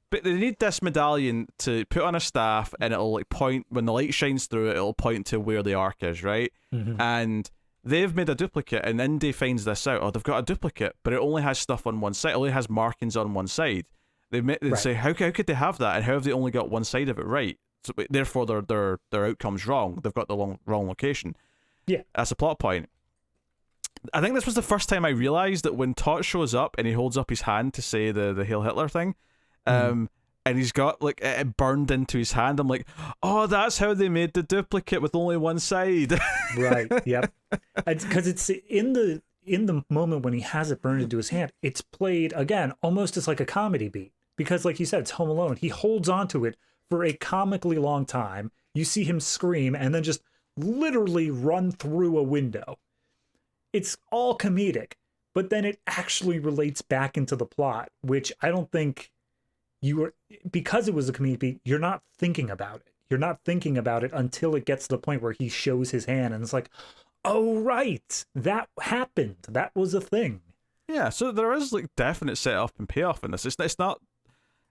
But they need this medallion to put on a staff, and it'll like point, when the light shines through it, it'll point to where the Ark is, right? And they've made a duplicate, and Indy finds this out. Oh, they've got a duplicate, but it only has stuff on one side. It only has markings on one side. They say, how could they have that, and how have they only got one side of it right? So therefore, their outcome's wrong. They've got the wrong location. Yeah, that's a plot point. I think this was the first time I realized that when Tot shows up and he holds up his hand to say the Hail Hitler thing, and he's got like it burned into his hand. I'm like, oh, that's how they made the duplicate with only one side. Right. Yep. Because it's in the moment when he has it burned into his hand, it's played again almost as like a comedy beat. Because like you said, it's Home Alone. He holds onto it for a comically long time. You see him scream and then just literally run through a window. It's all comedic, but then it actually relates back into the plot, which I don't think because it was a comedic beat, you're not thinking about it. You're not thinking about it until it gets to the point where he shows his hand and it's like, oh, right, that happened. That was a thing. Yeah, so there is like definite setup and payoff in this. It's not,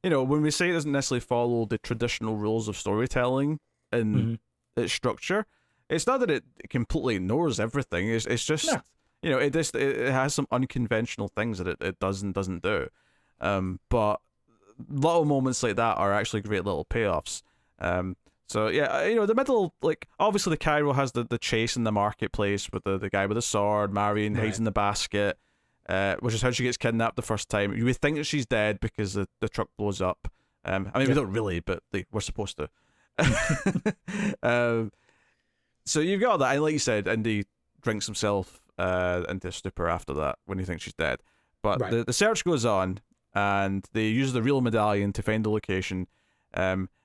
when we say it doesn't necessarily follow the traditional rules of storytelling and its structure, it's not that it completely ignores everything. It's just, it has some unconventional things that it does and doesn't do. But little moments like that are actually great little payoffs. So yeah, the middle, like obviously the Cairo has the chase in the marketplace with the guy with the sword. Marion hides in the basket, which is how she gets kidnapped the first time. You would think that she's dead because the truck blows up. We don't really, but we're supposed to. So you've got that, and like you said, Indy drinks himself into a stupor after that when he thinks she's dead. But the search goes on, and they use the real medallion to find the location.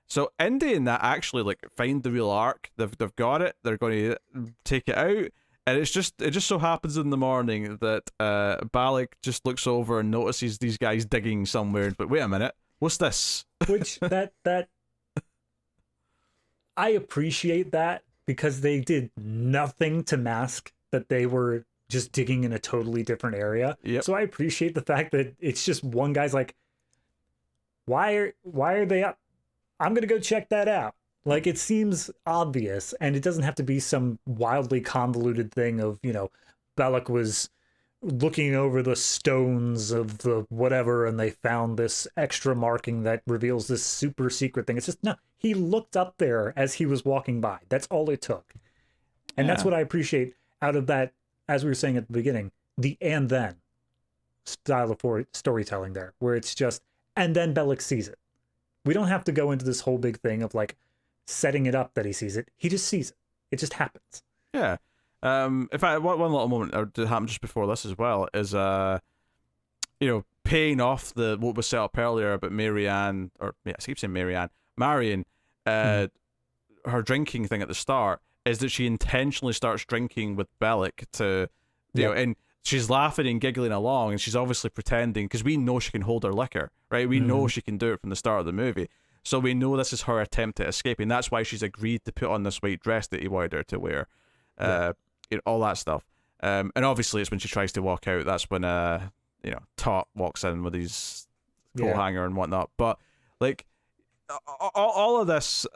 So Indy and that actually like find the real Ark. They've got it. They're going to take it out, and it just so happens in the morning that Balak just looks over and notices these guys digging somewhere. But wait a minute, what's this? Which that I appreciate that, because they did nothing to mask that they were just digging in a totally different area. Yep. So I appreciate the fact that it's just one guy's like, why are they up? I'm going to go check that out. Like, it seems obvious, and it doesn't have to be some wildly convoluted thing of, Belloc was looking over the stones of the whatever, and they found this extra marking that reveals this super secret thing. It's just, no, he looked up there as he was walking by. That's all it took. And that's what I appreciate out of that, as we were saying at the beginning, the and then style of storytelling there, where it's just, and then Belloc sees it. We don't have to go into this whole big thing of like setting it up that he sees it. He just sees it. It just happens. Yeah. In fact, one little moment that happened just before this as well is, paying off what was set up earlier about Marion, her drinking thing at the start, is that she intentionally starts drinking with Belloc to, and she's laughing and giggling along, and she's obviously pretending, because we know she can hold her liquor, right? We know she can do it from the start of the movie. So we know this is her attempt at escaping. That's why she's agreed to put on this white dress that he wanted her to wear. All that stuff. And obviously it's when she tries to walk out. That's when Tot walks in with his coat hanger and whatnot. But like all of this,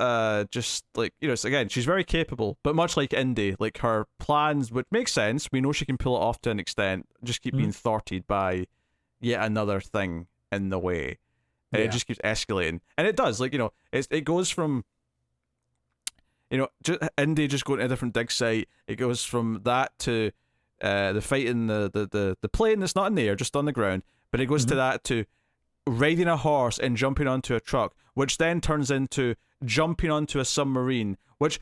just like it's, again, she's very capable. But much like Indy, like her plans, which makes sense. We know she can pull it off to an extent. Just keep being thwarted by yet another thing in the way. And it just keeps escalating, and it does. Like it goes from Indy just going to a different dig site. It goes from that to the fight in the plane that's not in the air, just on the ground. But it goes to that to riding a horse and jumping onto a truck, which then turns into jumping onto a submarine. Which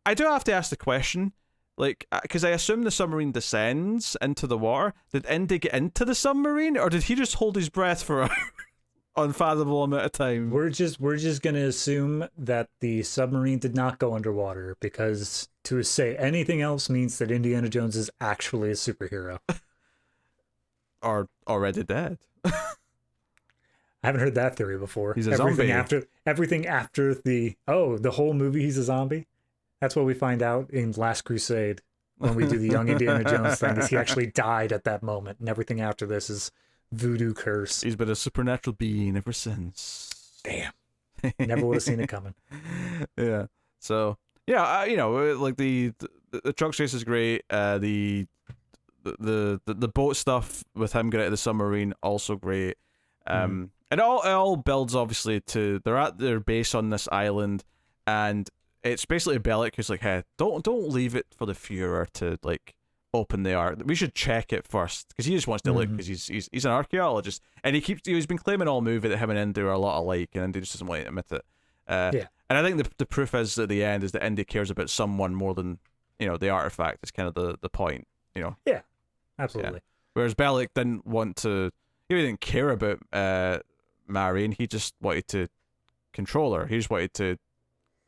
I do have to ask the question, like, because I assume the submarine descends into the water. Did Indy get into the submarine, or did he just hold his breath for unfathomable amount of time? We're just gonna assume that the submarine did not go underwater, because to say anything else means that Indiana Jones is actually a superhero. Or already dead. I haven't heard that theory before. He's a zombie. Everything after the whole movie he's a zombie. That's what we find out in Last Crusade when we do the young Indiana Jones thing, is he actually died at that moment, and everything after this is voodoo curse. He's been a supernatural being ever since. Damn. Never would have seen it coming. Yeah. So yeah, like the truck chase is great. The boat stuff with him getting out of the submarine, also great. And it all builds obviously to they're at their base on this island, and it's basically Bellic who's like, hey, don't leave it for the Führer to like open the Ark. We should check it first, because he just wants to look, because he's an archaeologist, and he's been claiming all movie that him and Indy are a lot alike, and Indy just doesn't want to admit it. And I think the proof is at the end is that Indy cares about someone more than the artifact. Is kind of the point. Yeah, absolutely. Yeah. Whereas Bellic didn't want to. He didn't care about Marion. He just wanted to control her. He just wanted to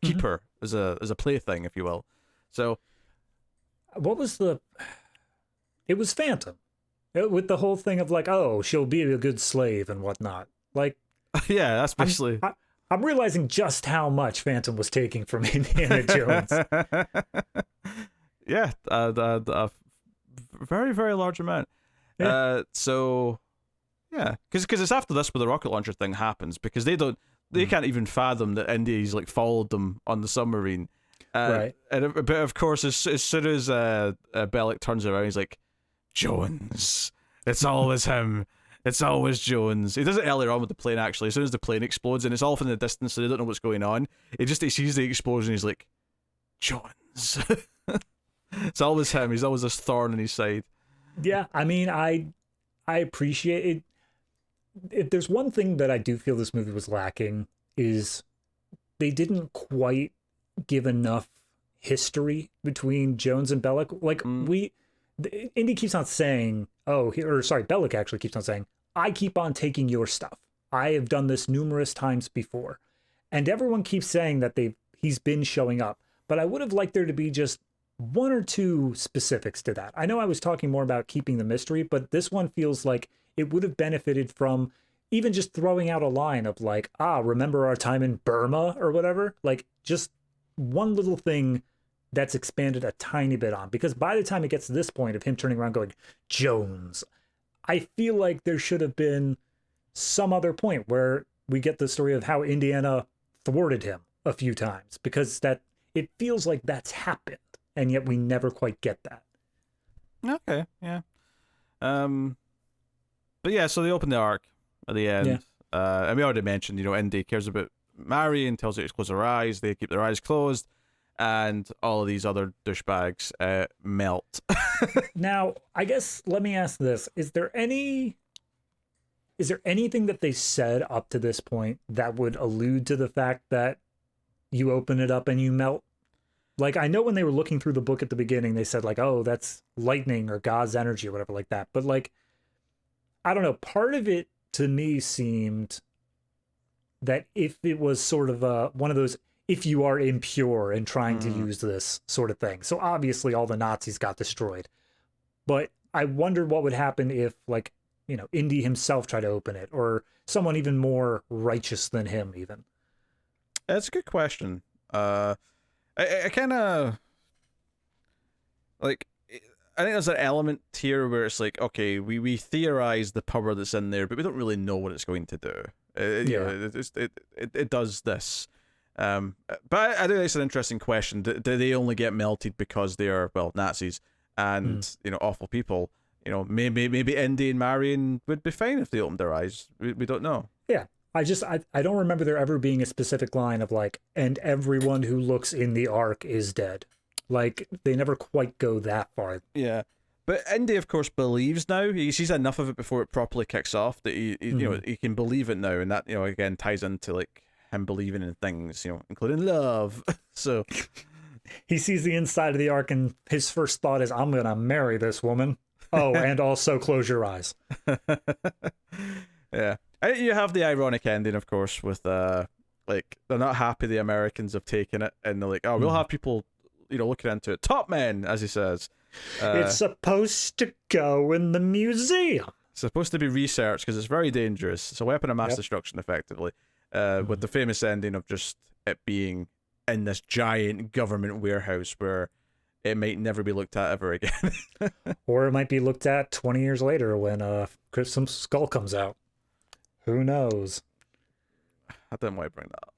keep her as a plaything, if you will. So, what was it was Phantom, with the whole thing of like, oh, she'll be a good slave and whatnot. Like, yeah, that's basically. I'm realizing just how much Phantom was taking from Indiana Jones. Yeah, a very, very large amount. Yeah. So, yeah, because it's after this where the rocket launcher thing happens, because they can't even fathom that Indy's like followed them on the submarine. Right. But of course, as soon as Bellic turns around, he's like, Jones. It's always him. It's always Jones. He does it earlier on with the plane, actually. As soon as the plane explodes, and it's off in the distance, so they don't know what's going on. He sees the explosion, he's like, Jones. It's always him. He's always this thorn in his side. Yeah, I mean, I appreciate it. If there's one thing that I do feel this movie was lacking, is they didn't quite give enough history between Jones and Bellic. Like, Indy keeps on saying, Bellic actually keeps on saying, I keep on taking your stuff. I have done this numerous times before. And everyone keeps saying that he's been showing up. But I would have liked there to be just one or two specifics to that. I know I was talking more about keeping the mystery, but this one feels like it would have benefited from even just throwing out a line of like, remember our time in Burma or whatever? Like, just one little thing that's expanded a tiny bit on. Because by the time it gets to this point of him turning around going, Jones, I feel like there should have been some other point where we get the story of how Indiana thwarted him a few times, because it feels like that's happened, and yet we never quite get that. Okay, yeah. But yeah, so they open the Ark at the end. Yeah. And we already mentioned, Indy cares about Marion, tells her to close her eyes. They keep their eyes closed, and all of these other douchebags melt. Now, I guess, let me ask this. Is there anything that they said up to this point that would allude to the fact that you open it up and you melt? Like, I know when they were looking through the book at the beginning, they said like, oh, that's lightning or God's energy or whatever like that. But like, I don't know, part of it to me seemed that if it was sort of one of those, if you are impure and trying to use this sort of thing. So obviously all the Nazis got destroyed. But I wondered what would happen if, like, Indy himself tried to open it, or someone even more righteous than him even. That's a good question. I kind of like, I think there's an element here where it's like, okay, we theorize the power that's in there, but we don't really know what it's going to do. You know, it does this. But I think it's an interesting question. Do they only get melted because they are, well, Nazis and you know, awful people? You know, maybe Indy and Marion would be fine if they opened their eyes. We don't know. Yeah. I don't remember there ever being a specific line of like, and everyone who looks in the Ark is dead. Like, they never quite go that far. Yeah. But Indy, of course, believes now. He sees enough of it before it properly kicks off that he you know, he can believe it now, and that, you know, again ties into like him believing in things, you know, including love. So he sees the inside of the Ark, and his first thought is, "I'm gonna marry this woman." Oh, and also close your eyes. Yeah, you have the ironic ending, of course, with like they're not happy the Americans have taken it, and they're like, "Oh, we'll have people, you know, looking into it, top men," as he says. It's supposed to go in the museum. It's supposed to be researched because it's very dangerous. It's a weapon of mass destruction, effectively. With the famous ending of just it being in this giant government warehouse where it might never be looked at ever again. Or it might be looked at 20 years later when some skull comes out. Who knows? I didn't want to bring that up.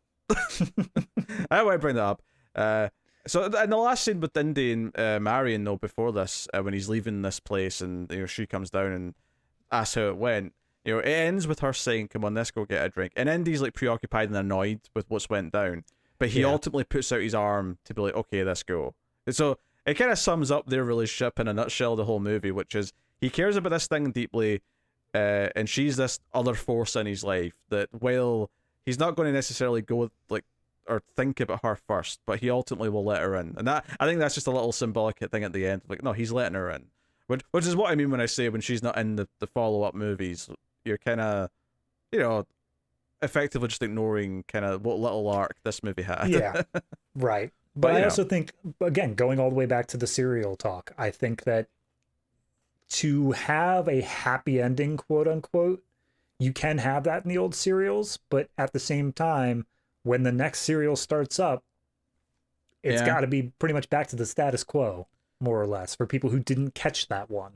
I don't want to bring that up. So in the last scene with Indy and Marion, though, before this, when he's leaving this place and, you know, she comes down and asks how it went, you know, it ends with her saying, "Come on, let's go get a drink." And Indy's like preoccupied and annoyed with what's went down, but he ultimately puts out his arm to be like, "Okay, let's go." And so it kind of sums up their relationship in a nutshell, the whole movie, which is he cares about this thing deeply, and she's this other force in his life that, while he's not going to necessarily go like or think about her first, but he ultimately will let her in. And that, I think that's just a little symbolic thing at the end. Like, no, he's letting her in. Which is what I mean when I say when she's not in the follow-up movies, you're kind of, you know, effectively just ignoring kind of what little arc this movie had. Yeah, right. But I also think, again, going all the way back to the serial talk, I think that to have a happy ending, quote unquote, you can have that in the old serials, but at the same time, when the next serial starts up, it's got to be pretty much back to the status quo, more or less, for people who didn't catch that one.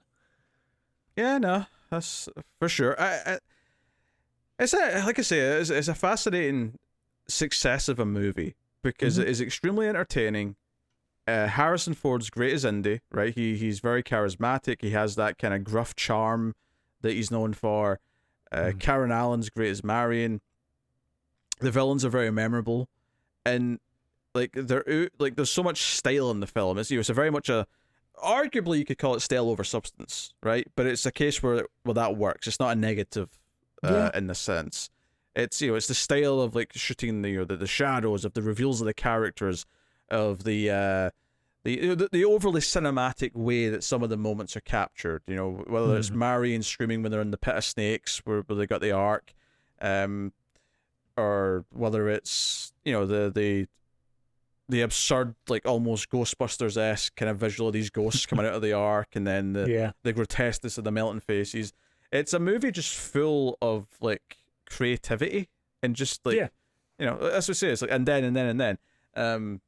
Yeah, no, that's for sure. It's like I say, it's a fascinating success of a movie because it is extremely entertaining. Harrison Ford's great as Indy, right? He's very charismatic. He has that kind of gruff charm that he's known for. Karen Allen's great as Marion. The villains are very memorable, and like there's so much style in the film. It's, you know, it's a very much a, arguably you could call it style over substance, right? But it's a case where that works. It's not a negative in the sense. It's, you know, it's the style of like shooting the, you know, the shadows, of the reveals of the characters, of the overly cinematic way that some of the moments are captured. You know, whether it's Marion screaming when they're in the pit of snakes where they got the Ark, or whether it's, you know, the absurd, like almost Ghostbusters-esque kind of visual of these ghosts coming out of the Ark, and then the grotesqueness of the melting faces. It's a movie just full of like creativity and just like, you know, as we say, it's like and then, and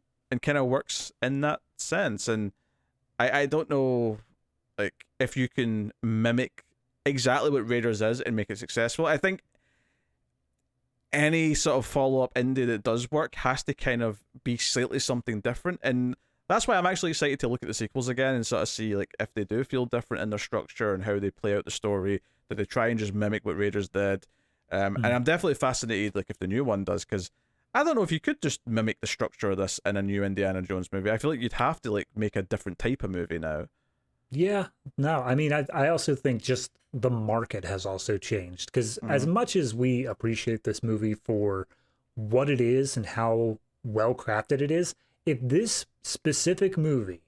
kind of works in that sense. And I don't know, like, if you can mimic exactly what Raiders is and make it successful. I think any sort of follow-up indie that does work has to kind of be slightly something different, and that's why I'm actually excited to look at the sequels again and sort of see like if they do feel different in their structure and how they play out the story. Did they try and just mimic what Raiders did? And I'm definitely fascinated like if the new one does, because I don't know if you could just mimic the structure of this in a new Indiana Jones movie. I feel like you'd have to like make a different type of movie now. Yeah, no, I mean, I also think just the market has also changed, because as much as we appreciate this movie for what it is and how well crafted it is, if this specific movie,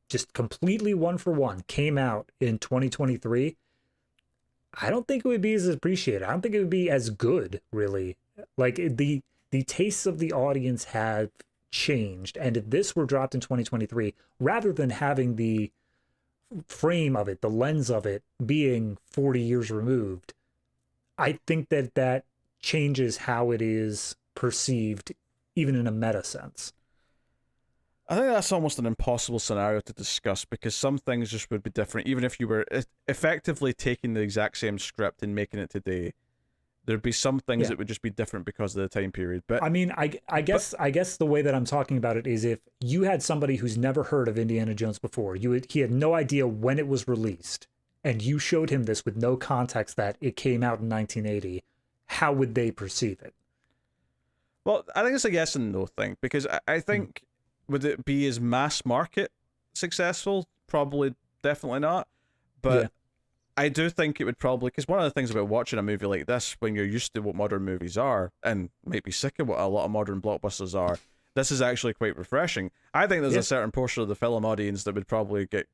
just completely one for one, came out in 2023, I don't think it would be as appreciated. I don't think it would be as good, really. Like, the tastes of the audience have changed, and if this were dropped in 2023, rather than having the frame of it, the lens of it being 40 years removed, I think that changes how it is perceived, even in a meta sense. I think that's almost an impossible scenario to discuss because some things just would be different, even if you were effectively taking the exact same script and making it today. There'd be some things that would just be different because of the time period. But I mean, I guess the way that I'm talking about it is if you had somebody who's never heard of Indiana Jones before, he had no idea when it was released, and you showed him this with no context that it came out in 1980, how would they perceive it? Well, I think it's a yes and no thing because I think would it be as mass market successful? Probably, definitely not. But I do think it would probably, because one of the things about watching a movie like this, when you're used to what modern movies are, and might be sick of what a lot of modern blockbusters are, this is actually quite refreshing. I think there's a certain portion of the film audience that would probably get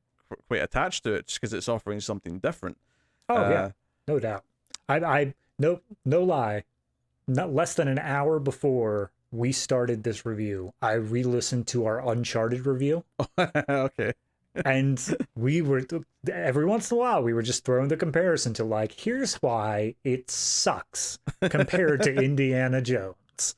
quite attached to it just because it's offering something different. Oh yeah, no doubt. I no lie, not less than an hour before we started this review, I re-listened to our Uncharted review. Okay. And we were, every once in a while, we were just throwing the comparison to like, here's why it sucks compared to Indiana Jones.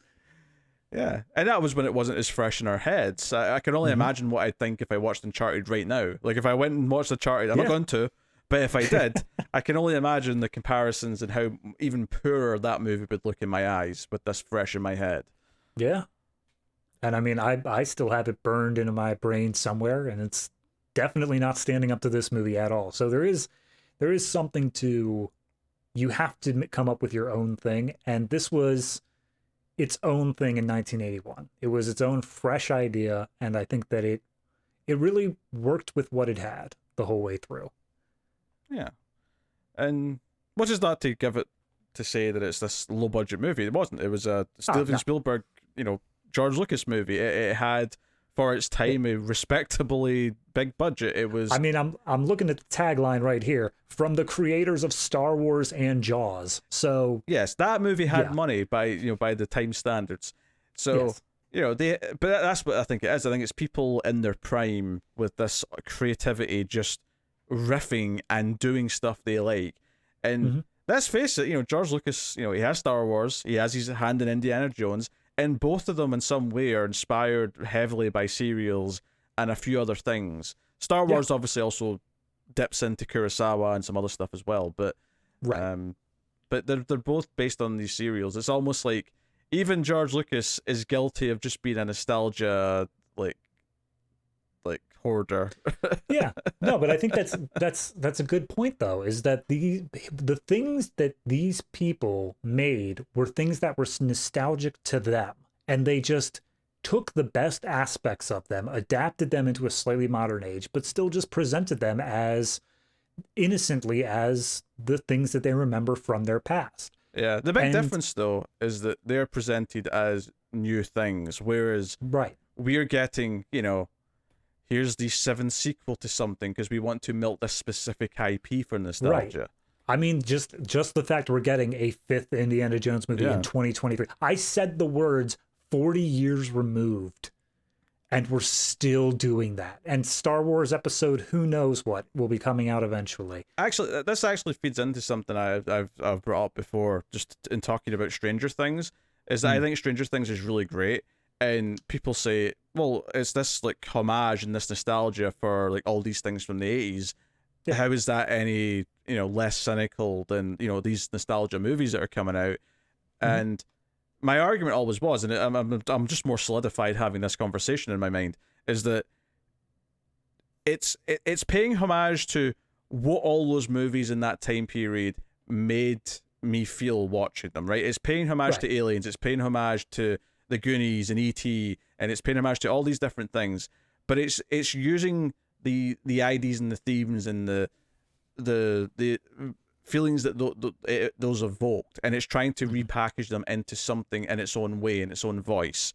Yeah, and that was when it wasn't as fresh in our heads. I can only imagine what I'd think if I watched Uncharted right now. Like if I went and watched Uncharted, I'm not going to, but if I did, I can only imagine the comparisons and how even poorer that movie would look in my eyes with this fresh in my head. Yeah. And I mean, I still have it burned into my brain somewhere, and it's definitely not standing up to this movie at all. So there is something to, you have to come up with your own thing, and this was its own thing in 1981. It was its own fresh idea, and I think that it really worked with what it had the whole way through. Yeah. And which is not to give it to say that it's this low budget movie. It wasn't. It was a Steven Spielberg, George Lucas movie. It had, for its time, a respectably big budget. It was. I mean, I'm looking at the tagline right here, from the creators of Star Wars and Jaws. So yes, that movie had money by the time standards. So but that's what I think it is. I think it's people in their prime with this creativity, just riffing and doing stuff they like. And let's face it, George Lucas, he has Star Wars, he has his hand in Indiana Jones. And both of them in some way are inspired heavily by serials and a few other things. Star Wars obviously also dips into Kurosawa and some other stuff as well, but but they're both based on these serials. It's almost like even George Lucas is guilty of just being a nostalgia like hoarder. No, but I think that's a good point though, is that the things that these people made were things that were nostalgic to them, and they just took the best aspects of them, adapted them into a slightly modern age, but still just presented them as innocently as the things that they remember from their past. Yeah, the big difference though is that they're presented as new things, whereas we're getting, here's the 7th sequel to something because we want to milk this specific IP for nostalgia. Right. I mean, just the fact we're getting a 5th Indiana Jones movie in 2023. I said the words 40 years removed, and we're still doing that. And Star Wars episode, who knows what, will be coming out eventually. Actually, this actually feeds into something I've brought up before, just in talking about Stranger Things, is that I think Stranger Things is really great. And people say, well, it's this like homage and this nostalgia for like all these things from the 80s. Yeah. How is that any, less cynical than, these nostalgia movies that are coming out? And my argument always was, and I'm just more solidified having this conversation in my mind, is that it's paying homage to what all those movies in that time period made me feel watching them, right? It's paying homage to Aliens, it's paying homage to the Goonies and E.T., and it's paying homage to all these different things, but it's using the ideas and the themes and the feelings that those evoked, and it's trying to repackage them into something in its own way, in its own voice.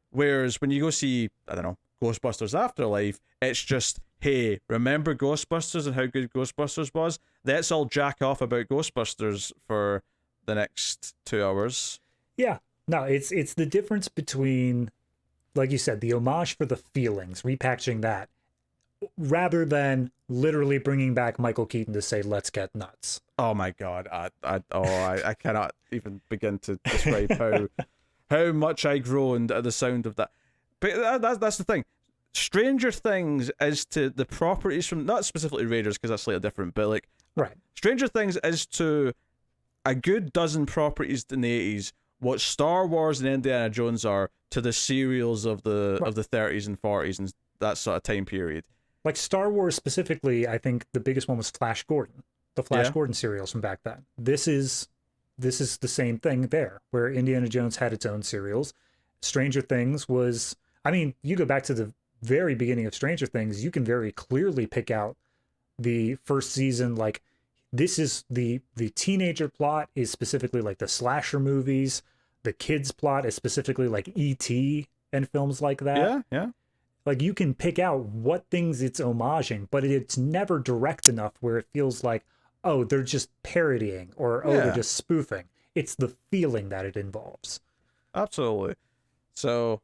Whereas when you go see, I don't know, Ghostbusters Afterlife, it's just, hey, remember Ghostbusters and how good Ghostbusters was? Let's all jack off about Ghostbusters for the next 2 hours. Yeah. No, it's the difference between, like you said, the homage for the feelings, repackaging that, rather than literally bringing back Michael Keaton to say, let's get nuts. Oh my God. I cannot even begin to describe how much I groaned at the sound of that. But that's the thing. Stranger Things as to the properties from, not specifically Raiders because that's slightly different, but like Right. Stranger Things as to a good dozen properties in the 80s, what Star Wars and Indiana Jones are to the serials of the Right. of the 30s and 40s and that sort of time period. Like Star Wars specifically, I think the biggest one was Flash Gordon, the Flash Gordon serials from back then. This is the same thing there, where Indiana Jones had its own serials. Stranger Things was, I mean, you go back to the very beginning of Stranger Things, you can very clearly pick out the first season. Like, this is the teenager plot is specifically like the slasher movies. The kids plot is specifically like E.T. and films like that. Yeah, yeah. Like, you can pick out what things it's homaging, but it's never direct enough where it feels like, oh, they're just parodying or, oh, they're just spoofing. It's the feeling that it involves. Absolutely. So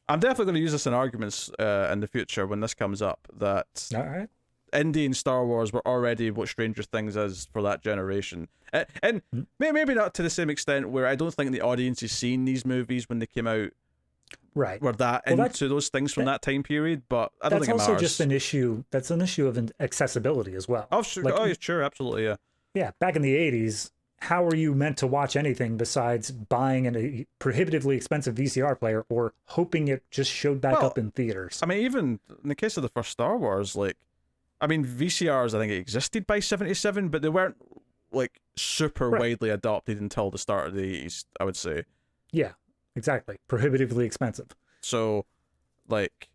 I'm definitely going to use this in arguments in the future when this comes up, that All right. Indie and Star Wars were already what Stranger Things is for that generation. And maybe not to the same extent where I don't think the audience is seeing these movies when they came out Right. were that into those things from that time period, but I don't think it matters. That's also just an issue. That's an issue of accessibility as well. Oh, sure. Like, sure. Absolutely. Yeah. Yeah. Back in the 80s, how are you meant to watch anything besides buying a prohibitively expensive VCR player or hoping it just showed back up in theaters? I mean, even in the case of the first Star Wars, like, I mean, VCRs, I think it existed by 77, but they weren't like super widely adopted until the start of the 80s, I would say. Yeah, exactly. Prohibitively expensive. So, like,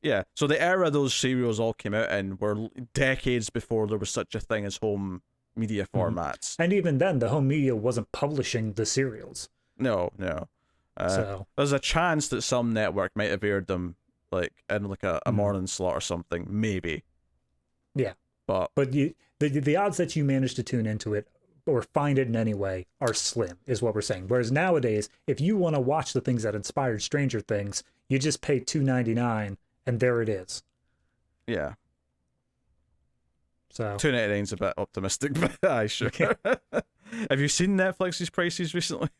yeah. So the era those serials all came out in were decades before there was such a thing as home media formats. And even then, the home media wasn't publishing the serials. No. So there's a chance that some network might have aired them, like, in like a morning slot or something, maybe. Yeah. But the odds that you manage to tune into it or find it in any way are slim, is what we're saying. Whereas nowadays, if you want to watch the things that inspired Stranger Things, you just pay $2.99 and there it is. Yeah. So $2.99 is a bit optimistic, but aye, sure. Have you seen Netflix's prices recently?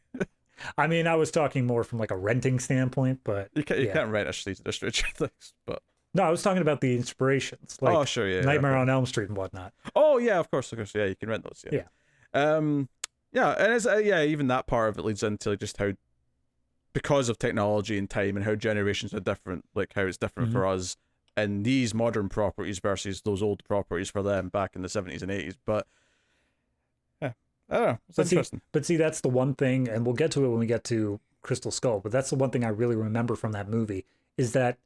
I mean, I was talking more from like a renting standpoint, but you can't rent a season of Stranger Things, but no, I was talking about the inspirations, like sure, yeah, Nightmare on Elm Street and whatnot. Oh yeah, of course, yeah, you can rent those. Yeah. And it's even that part of it leads into just how, because of technology and time and how generations are different, like how it's different for us and these modern properties versus those old properties for them back in the 70s and 80s. But yeah, I don't know. It's interesting. But see, that's the one thing, and we'll get to it when we get to Crystal Skull, but that's the one thing I really remember from that movie is that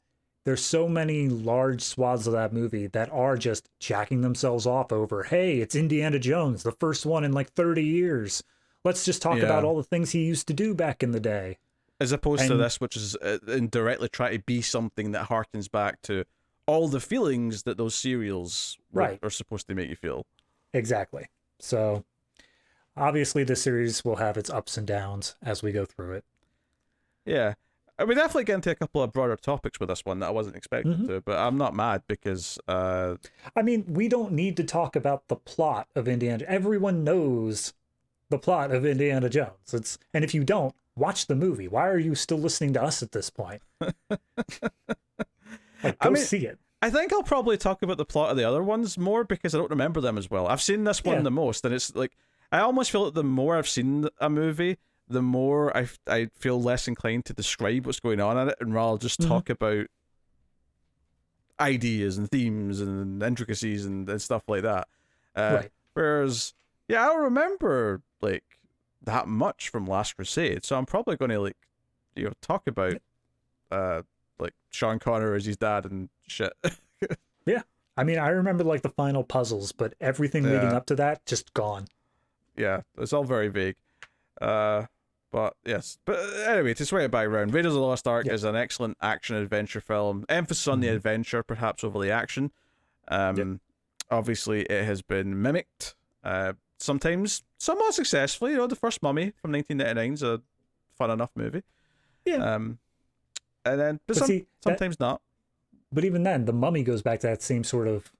there's so many large swaths of that movie that are just jacking themselves off over, hey, it's Indiana Jones, the first one in like 30 years. Let's just talk about all the things he used to do back in the day. As opposed to this, which is indirectly trying to be something that harkens back to all the feelings that those serials are supposed to make you feel. Exactly. So obviously this series will have its ups and downs as we go through it. Yeah. We definitely get into a couple of broader topics with this one that I wasn't expecting to, but I'm not mad because... I mean, we don't need to talk about the plot of Indiana. Everyone knows the plot of Indiana Jones. And if you don't, watch the movie. Why are you still listening to us at this point? Go see it. I think I'll probably talk about the plot of the other ones more because I don't remember them as well. I've seen this one the most, and it's like... I almost feel like the more I've seen a movie, the more I feel less inclined to describe what's going on in it and rather just talk about ideas and themes and intricacies and stuff like that. Whereas, I don't remember like that much from Last Crusade, so I'm probably going to talk about like Sean Connery as his dad and shit. Yeah, I mean, I remember like the final puzzles, but everything leading up to that just gone. Yeah, it's all very vague. But yes. But anyway, to swing it back around, Raiders of the Lost Ark is an excellent action adventure film. Emphasis on the adventure, perhaps over the action. Obviously, it has been mimicked. Sometimes somewhat successfully. The first Mummy from 1999 is a fun enough movie. Yeah. And then, sometimes not. But even then, the Mummy goes back to that same sort of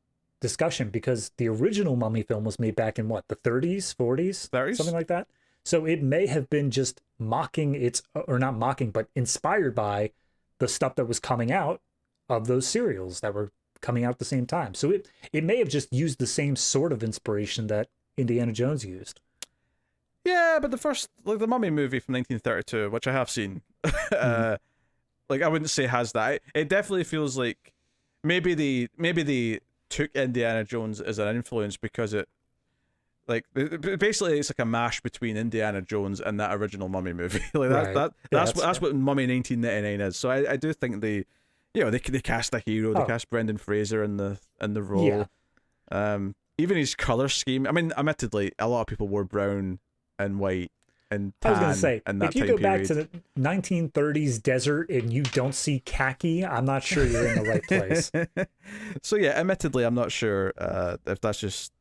discussion because the original Mummy film was made back in what, the 30s, 40s, 30s? Something like that. So it may have been just mocking or not mocking, but inspired by the stuff that was coming out of those serials that were coming out at the same time. So it may have just used the same sort of inspiration that Indiana Jones used. Yeah, but the first, like the Mummy movie from 1932, which I have seen, like I wouldn't say has that. It definitely feels like maybe they took Indiana Jones as an influence because it, like, basically it's like a mash between Indiana Jones and that original Mummy movie. Like that's what Mummy 1999 is. So I do think they cast a hero, they cast Brendan Fraser in the role. Yeah. Even his color scheme. I mean, admittedly, a lot of people wore brown and white and tan. I was going to say, and that if you go back to the 1930s desert and you don't see khaki, I'm not sure you're in the right place. So yeah, admittedly, I'm not sure if that's just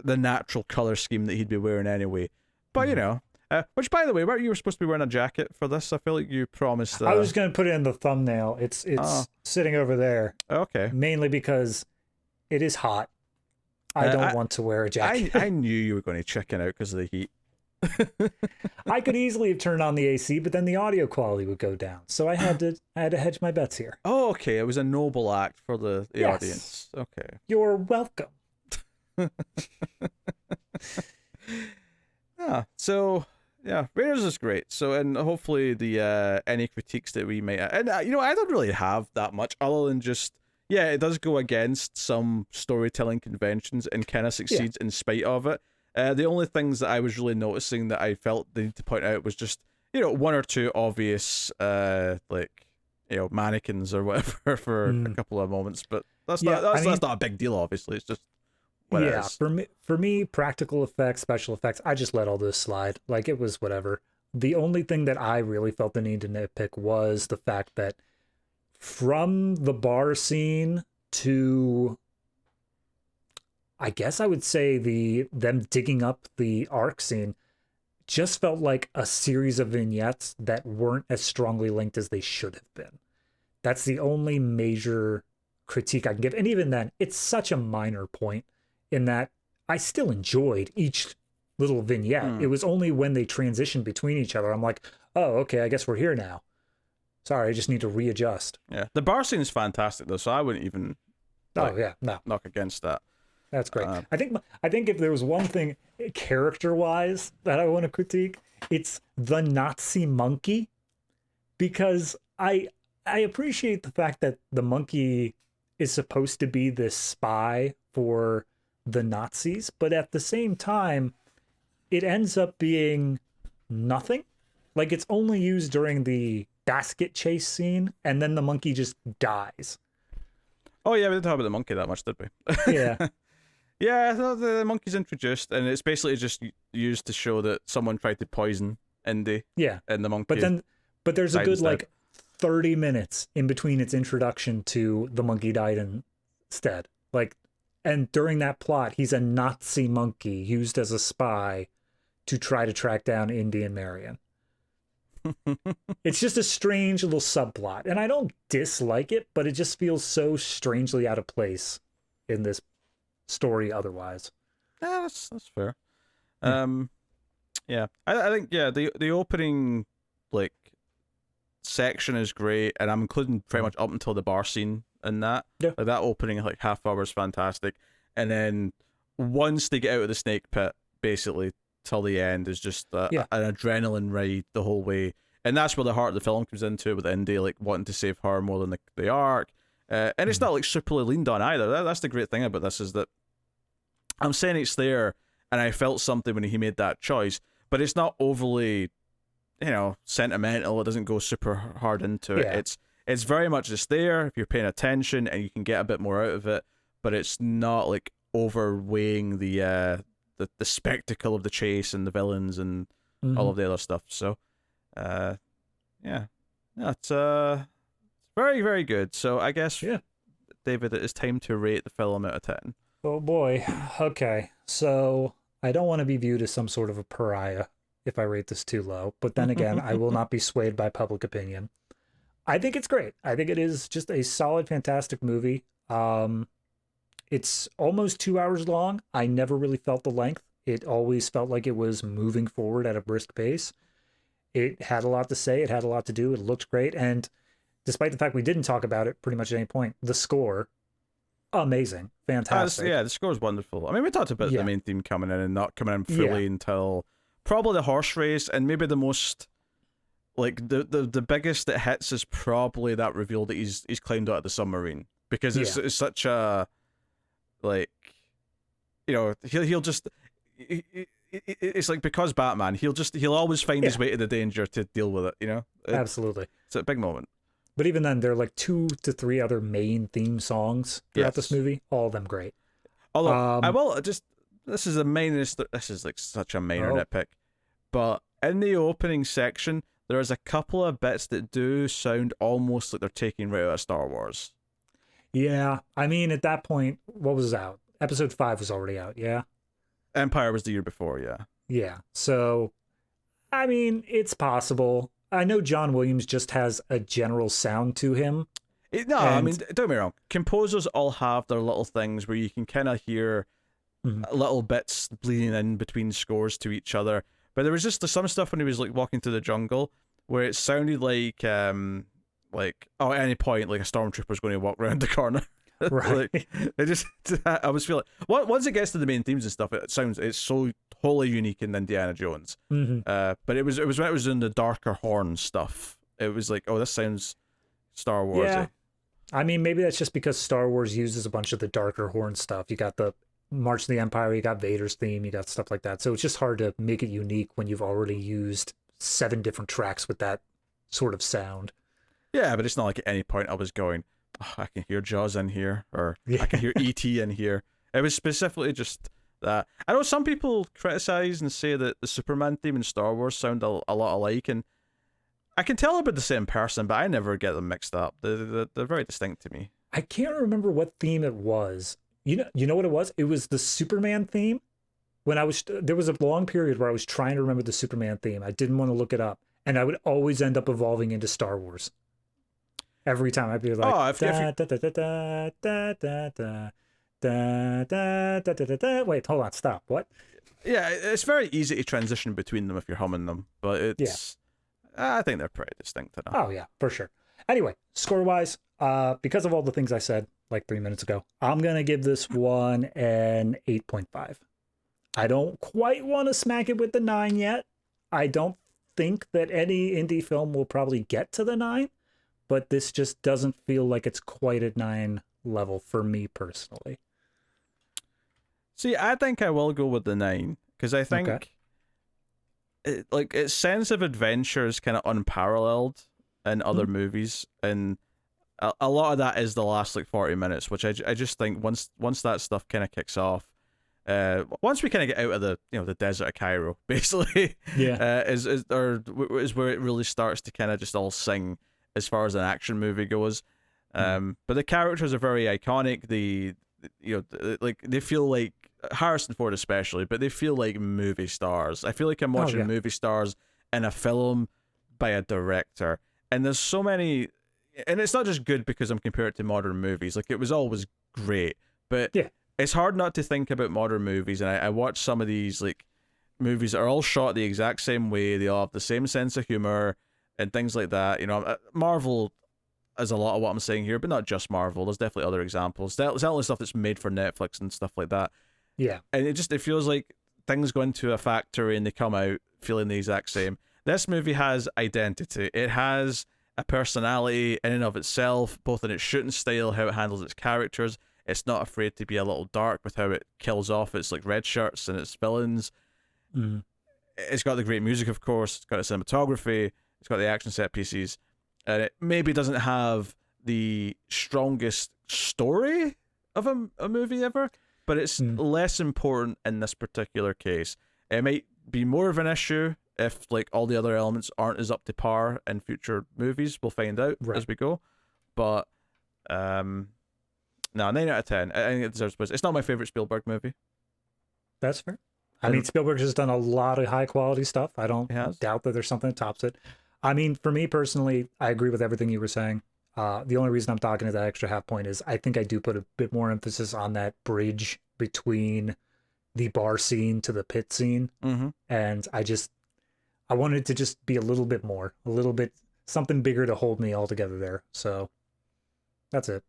the natural color scheme that he'd be wearing anyway. But you know, which by the way, weren't you supposed to be wearing a jacket for this? I feel like you promised. I was going to put it in the thumbnail. It's sitting over there. Okay. Mainly because it is hot. I don't want to wear a jacket. I knew you were going to chicken out because of the heat. I could easily have turned on the AC, but then the audio quality would go down. So I had to hedge my bets here. Oh, okay. It was a noble act for the audience. Okay. You're welcome. So Raiders is great. So, and hopefully the any critiques that we might, and I don't really have that much other than just it does go against some storytelling conventions and kind of succeeds in spite of it. The only things that I was really noticing that I felt the need to point out was just one or two obvious mannequins or whatever for a couple of moments, but that's not a big deal. Obviously, it's just. For me, practical effects, special effects, I just let all this slide. Like, it was whatever. The only thing that I really felt the need to nitpick was the fact that from the bar scene to, I guess I would say them digging up the Ark scene just felt like a series of vignettes that weren't as strongly linked as they should have been. That's the only major critique I can give. And even then, it's such a minor point. In that I still enjoyed each little vignette. It was only when they transitioned between each other, I'm like, oh, okay, I guess we're here now. Sorry, I just need to readjust. Yeah, the bar scene is fantastic though, so I wouldn't even knock against that. That's great. I think if there was one thing character-wise that I want to critique, it's the Nazi monkey, because I appreciate the fact that the monkey is supposed to be this spy for the Nazis, but at the same time it ends up being nothing. Like, it's only used during the basket chase scene and then the monkey just dies. Oh yeah, we didn't talk about the monkey that much, did we? Yeah. Yeah, the monkey's introduced and it's basically just used to show that someone tried to poison Indy. Yeah. And the monkey but there's a good like 30 minutes in between its introduction to the monkey died instead. Like, and during that plot, he's a Nazi monkey used as a spy to try to track down Indy and Marion. It's just a strange little subplot. And I don't dislike it, but it just feels so strangely out of place in this story otherwise. Yeah, that's fair. Yeah. I think, the opening, like, section is great, and I'm including pretty much up until the bar scene in that. Yeah. Like, that opening, like, half hour is fantastic. And then once they get out of the snake pit, basically, till the end is just an adrenaline ride the whole way. And that's where the heart of the film comes into, with Indy, like, wanting to save her more than the Ark. And it's not, like, superly leaned on either. That's the great thing about this, is that I'm saying it's there, and I felt something when he made that choice, but it's not overly, sentimental. It doesn't go super hard into it. It's very much just there if you're paying attention, and you can get a bit more out of it, but it's not like overweighing the spectacle of the chase and the villains and all of the other stuff. So, it's very, very good. So I guess, David, it is time to rate the film out of 10. Oh boy. Okay. So I don't want to be viewed as some sort of a pariah if I rate this too low, but then again, I will not be swayed by public opinion. I think it's great. I think it is just a solid, fantastic movie. It's almost 2 hours long. I never really felt the length. It always felt like it was moving forward at a brisk pace. It had a lot to say. It had a lot to do. It looked great. And despite the fact we didn't talk about it pretty much at any point, the score, amazing, fantastic. Yeah, the score's wonderful. I mean, we talked about the main theme coming in and not coming in fully until probably the horse race, and maybe the most, like, the biggest that hits is probably that reveal that he's climbed out of the submarine, because it's such a, like, you know, he'll just, it's like, because Batman, he'll always find his way to the danger to deal with it, you know? Absolutely. It's a big moment. But even then, there are like 2 to 3 other main theme songs throughout this movie, all of them great. Although, I will just, this is like such a minor nitpick, but in the opening section, there is a couple of bits that do sound almost like they're taking right out of Star Wars. Yeah, I mean, at that point, what was out? Episode 5 was already out, yeah? Empire was the year before, yeah. Yeah, so, I mean, it's possible. I know John Williams just has a general sound to him. I mean, don't get me wrong. Composers all have their little things where you can kind of hear little bits bleeding in between scores to each other. But there was just some stuff when he was like walking through the jungle where it sounded like at any point like a stormtrooper's going to walk around the corner. Right. Like, I was feeling once it gets to the main themes and stuff, it's so wholly unique in Indiana Jones. But it was when it was in the darker horn stuff. It was like, oh, this sounds Star Wars. Yeah. I mean, maybe that's just because Star Wars uses a bunch of the darker horn stuff. You got the March of the Empire, you got Vader's theme, you got stuff like that. So it's just hard to make it unique when you've already used 7 different tracks with that sort of sound. Yeah, but it's not like at any point I was going, oh, I can hear Jaws in here, or I can hear E.T. in here. It was specifically just that. I know some people criticize and say that the Superman theme in Star Wars sound a lot alike, and I can tell about the same person, but I never get them mixed up. They're very distinct to me. I can't remember what theme it was. You know what it was? It was the Superman theme. When there was a long period where I was trying to remember the Superman theme. I didn't want to look it up, and I would always end up evolving into Star Wars. Every time I'd be like, wait, hold on, stop. What? Yeah, it's very easy to transition between them if you're humming them, but it's. I think they're pretty distinct enough. Oh yeah, for sure. Anyway, score-wise, because of all the things I said like 3 minutes ago, I'm gonna give this one an 8.5. I don't quite want to smack it with the 9 yet. I don't think that any indie film will probably get to the 9, but this just doesn't feel like it's quite at 9 level for me personally. See, I think I will go with the 9 because I think its sense of adventure is kind of unparalleled in other movies, and a lot of that is the last like 40 minutes, which I just think once that stuff kind of kicks off, once we kind of get out of the desert of Cairo, basically, is where it really starts to kind of just all sing as far as an action movie goes. But the characters are very iconic. They feel like Harrison Ford especially, but they feel like movie stars. I feel like I'm watching movie stars in a film by a director, and there's so many, and it's not just good because I'm comparing it to modern movies. Like, it was always great, but it's hard not to think about modern movies, and I watch some of these like movies that are all shot the exact same way. They all have the same sense of humor and things like that. You know, Marvel is a lot of what I'm saying here, but not just Marvel. There's definitely other examples. There's only stuff that's made for Netflix and stuff like that. Yeah. And it feels like things go into a factory and they come out feeling the exact same. This movie has identity. It has a personality in and of itself, both in its shooting style, how it handles its characters. It's not afraid to be a little dark with how it kills off its like red shirts and its villains. It's got the great music, of course. It's got the cinematography. It's got the action set pieces. And it maybe doesn't have the strongest story of a movie ever, but it's less important in this particular case. It might be more of an issue if like all the other elements aren't as up to par in future movies. We'll find out as we go. But no, 9 out of 10. I think it deserves praise. It's not my favorite Spielberg movie. That's fair. I mean, Spielberg has done a lot of high quality stuff. I don't doubt that there's something that tops it. I mean, for me personally, I agree with everything you were saying. The only reason I'm talking to that extra half point is I think I do put a bit more emphasis on that bridge between the bar scene to the pit scene. And I wanted to just be a little bit something bigger to hold me all together there. So that's it.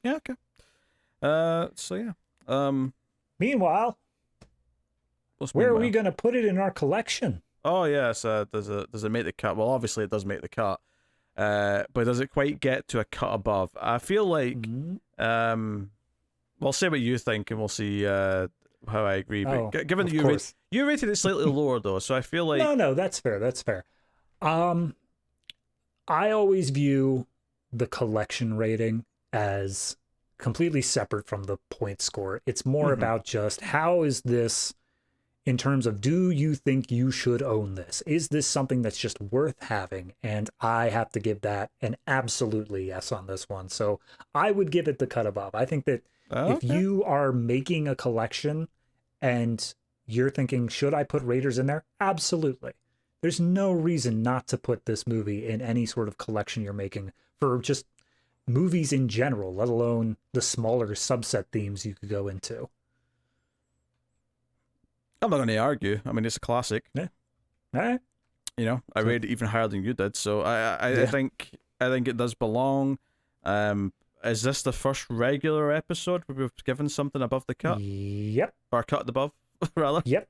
Yeah, okay. So yeah. Meanwhile, where are we going to put it in our collection? Oh yes, does it make the cut? Well, obviously it does make the cut, but does it quite get to a cut above? I feel like, we'll say what you think, and we'll see how I agree. But given that you rated it slightly lower though, so I feel like no, that's fair. That's fair. I always view the collection rating as completely separate from the point score. It's more about just how is this. In terms of, do you think you should own this? Is this something that's just worth having? And I have to give that an absolutely yes on this one. So I would give it the cut above. I think that if you are making a collection and you're thinking, should I put Raiders in there? Absolutely. There's no reason not to put this movie in any sort of collection you're making for just movies in general, let alone the smaller subset themes you could go into. I'm not going to argue. I mean, it's a classic. Yeah. All right. You know, I rated it even higher than you did, so I think it does belong. Is this the first regular episode where we've given something above the cut? Yep. Or cut above, rather? Yep.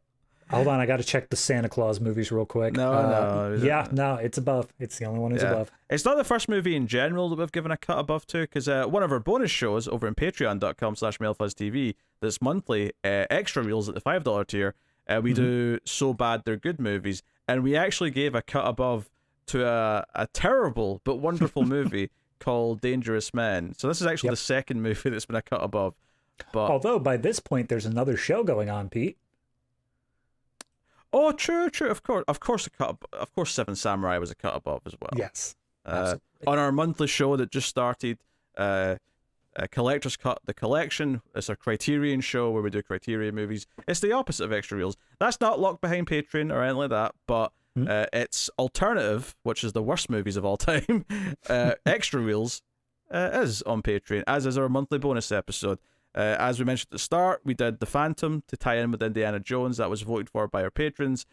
Hold on, I got to check the Santa Claus movies real quick. No. No, it's above. It's the only one that's above. It's not the first movie in general that we've given a cut above to, because one of our bonus shows over in patreon.com/MailFuzzTV that's monthly, extra reels at the $5 tier, we do So Bad They're Good movies, and we actually gave a cut above to a terrible but wonderful movie called Dangerous Men. So this is actually the second movie that's been a cut above. But although by this point there's another show going on, Pete. Oh, true. Of course, Seven Samurai was a cut above as well. Yes. On our monthly show that just started, Collector's Cut, the collection. It's a Criterion show where we do Criterion movies. It's the opposite of Extra Reels. That's not locked behind Patreon or anything like that, but it's alternative, which is the worst movies of all time. Extra Reels is on Patreon, as is our monthly bonus episode. As we mentioned at the start, we did The Phantom to tie in with Indiana Jones. That was voted for by our patrons.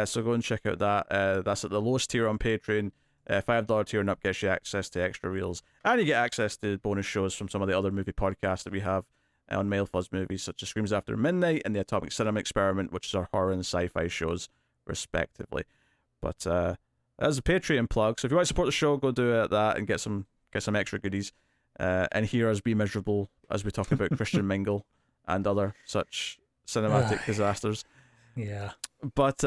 So go and check out that. That's at the lowest tier on Patreon. $5 tier and up gets you access to extra reels. And you get access to bonus shows from some of the other movie podcasts that we have on Mail Fuzz Movies, such as Screams After Midnight and the Atomic Cinema Experiment, which is our horror and sci-fi shows, respectively. But that's a Patreon plug. So if you want to support the show, go do that and get some extra goodies. And hear us be miserable as we talk about Christian Mingle and other such cinematic disasters. Yeah. But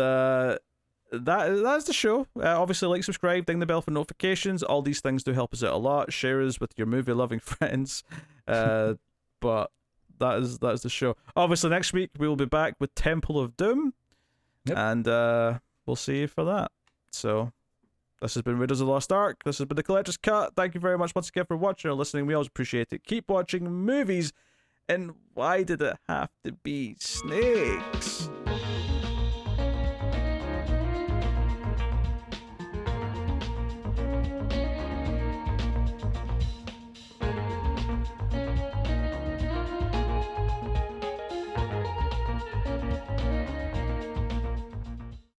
that's the show. Obviously, like, subscribe, ding the bell for notifications. All these things do help us out a lot. Share us with your movie-loving friends. But that is the show. Obviously, next week we will be back with Temple of Doom. Yep. And we'll see you for that. So this has been Raiders of the Lost Ark. This has been the Collector's Cut. Thank you very much once again for watching or listening. We always appreciate it. Keep watching movies. And why did it have to be snakes?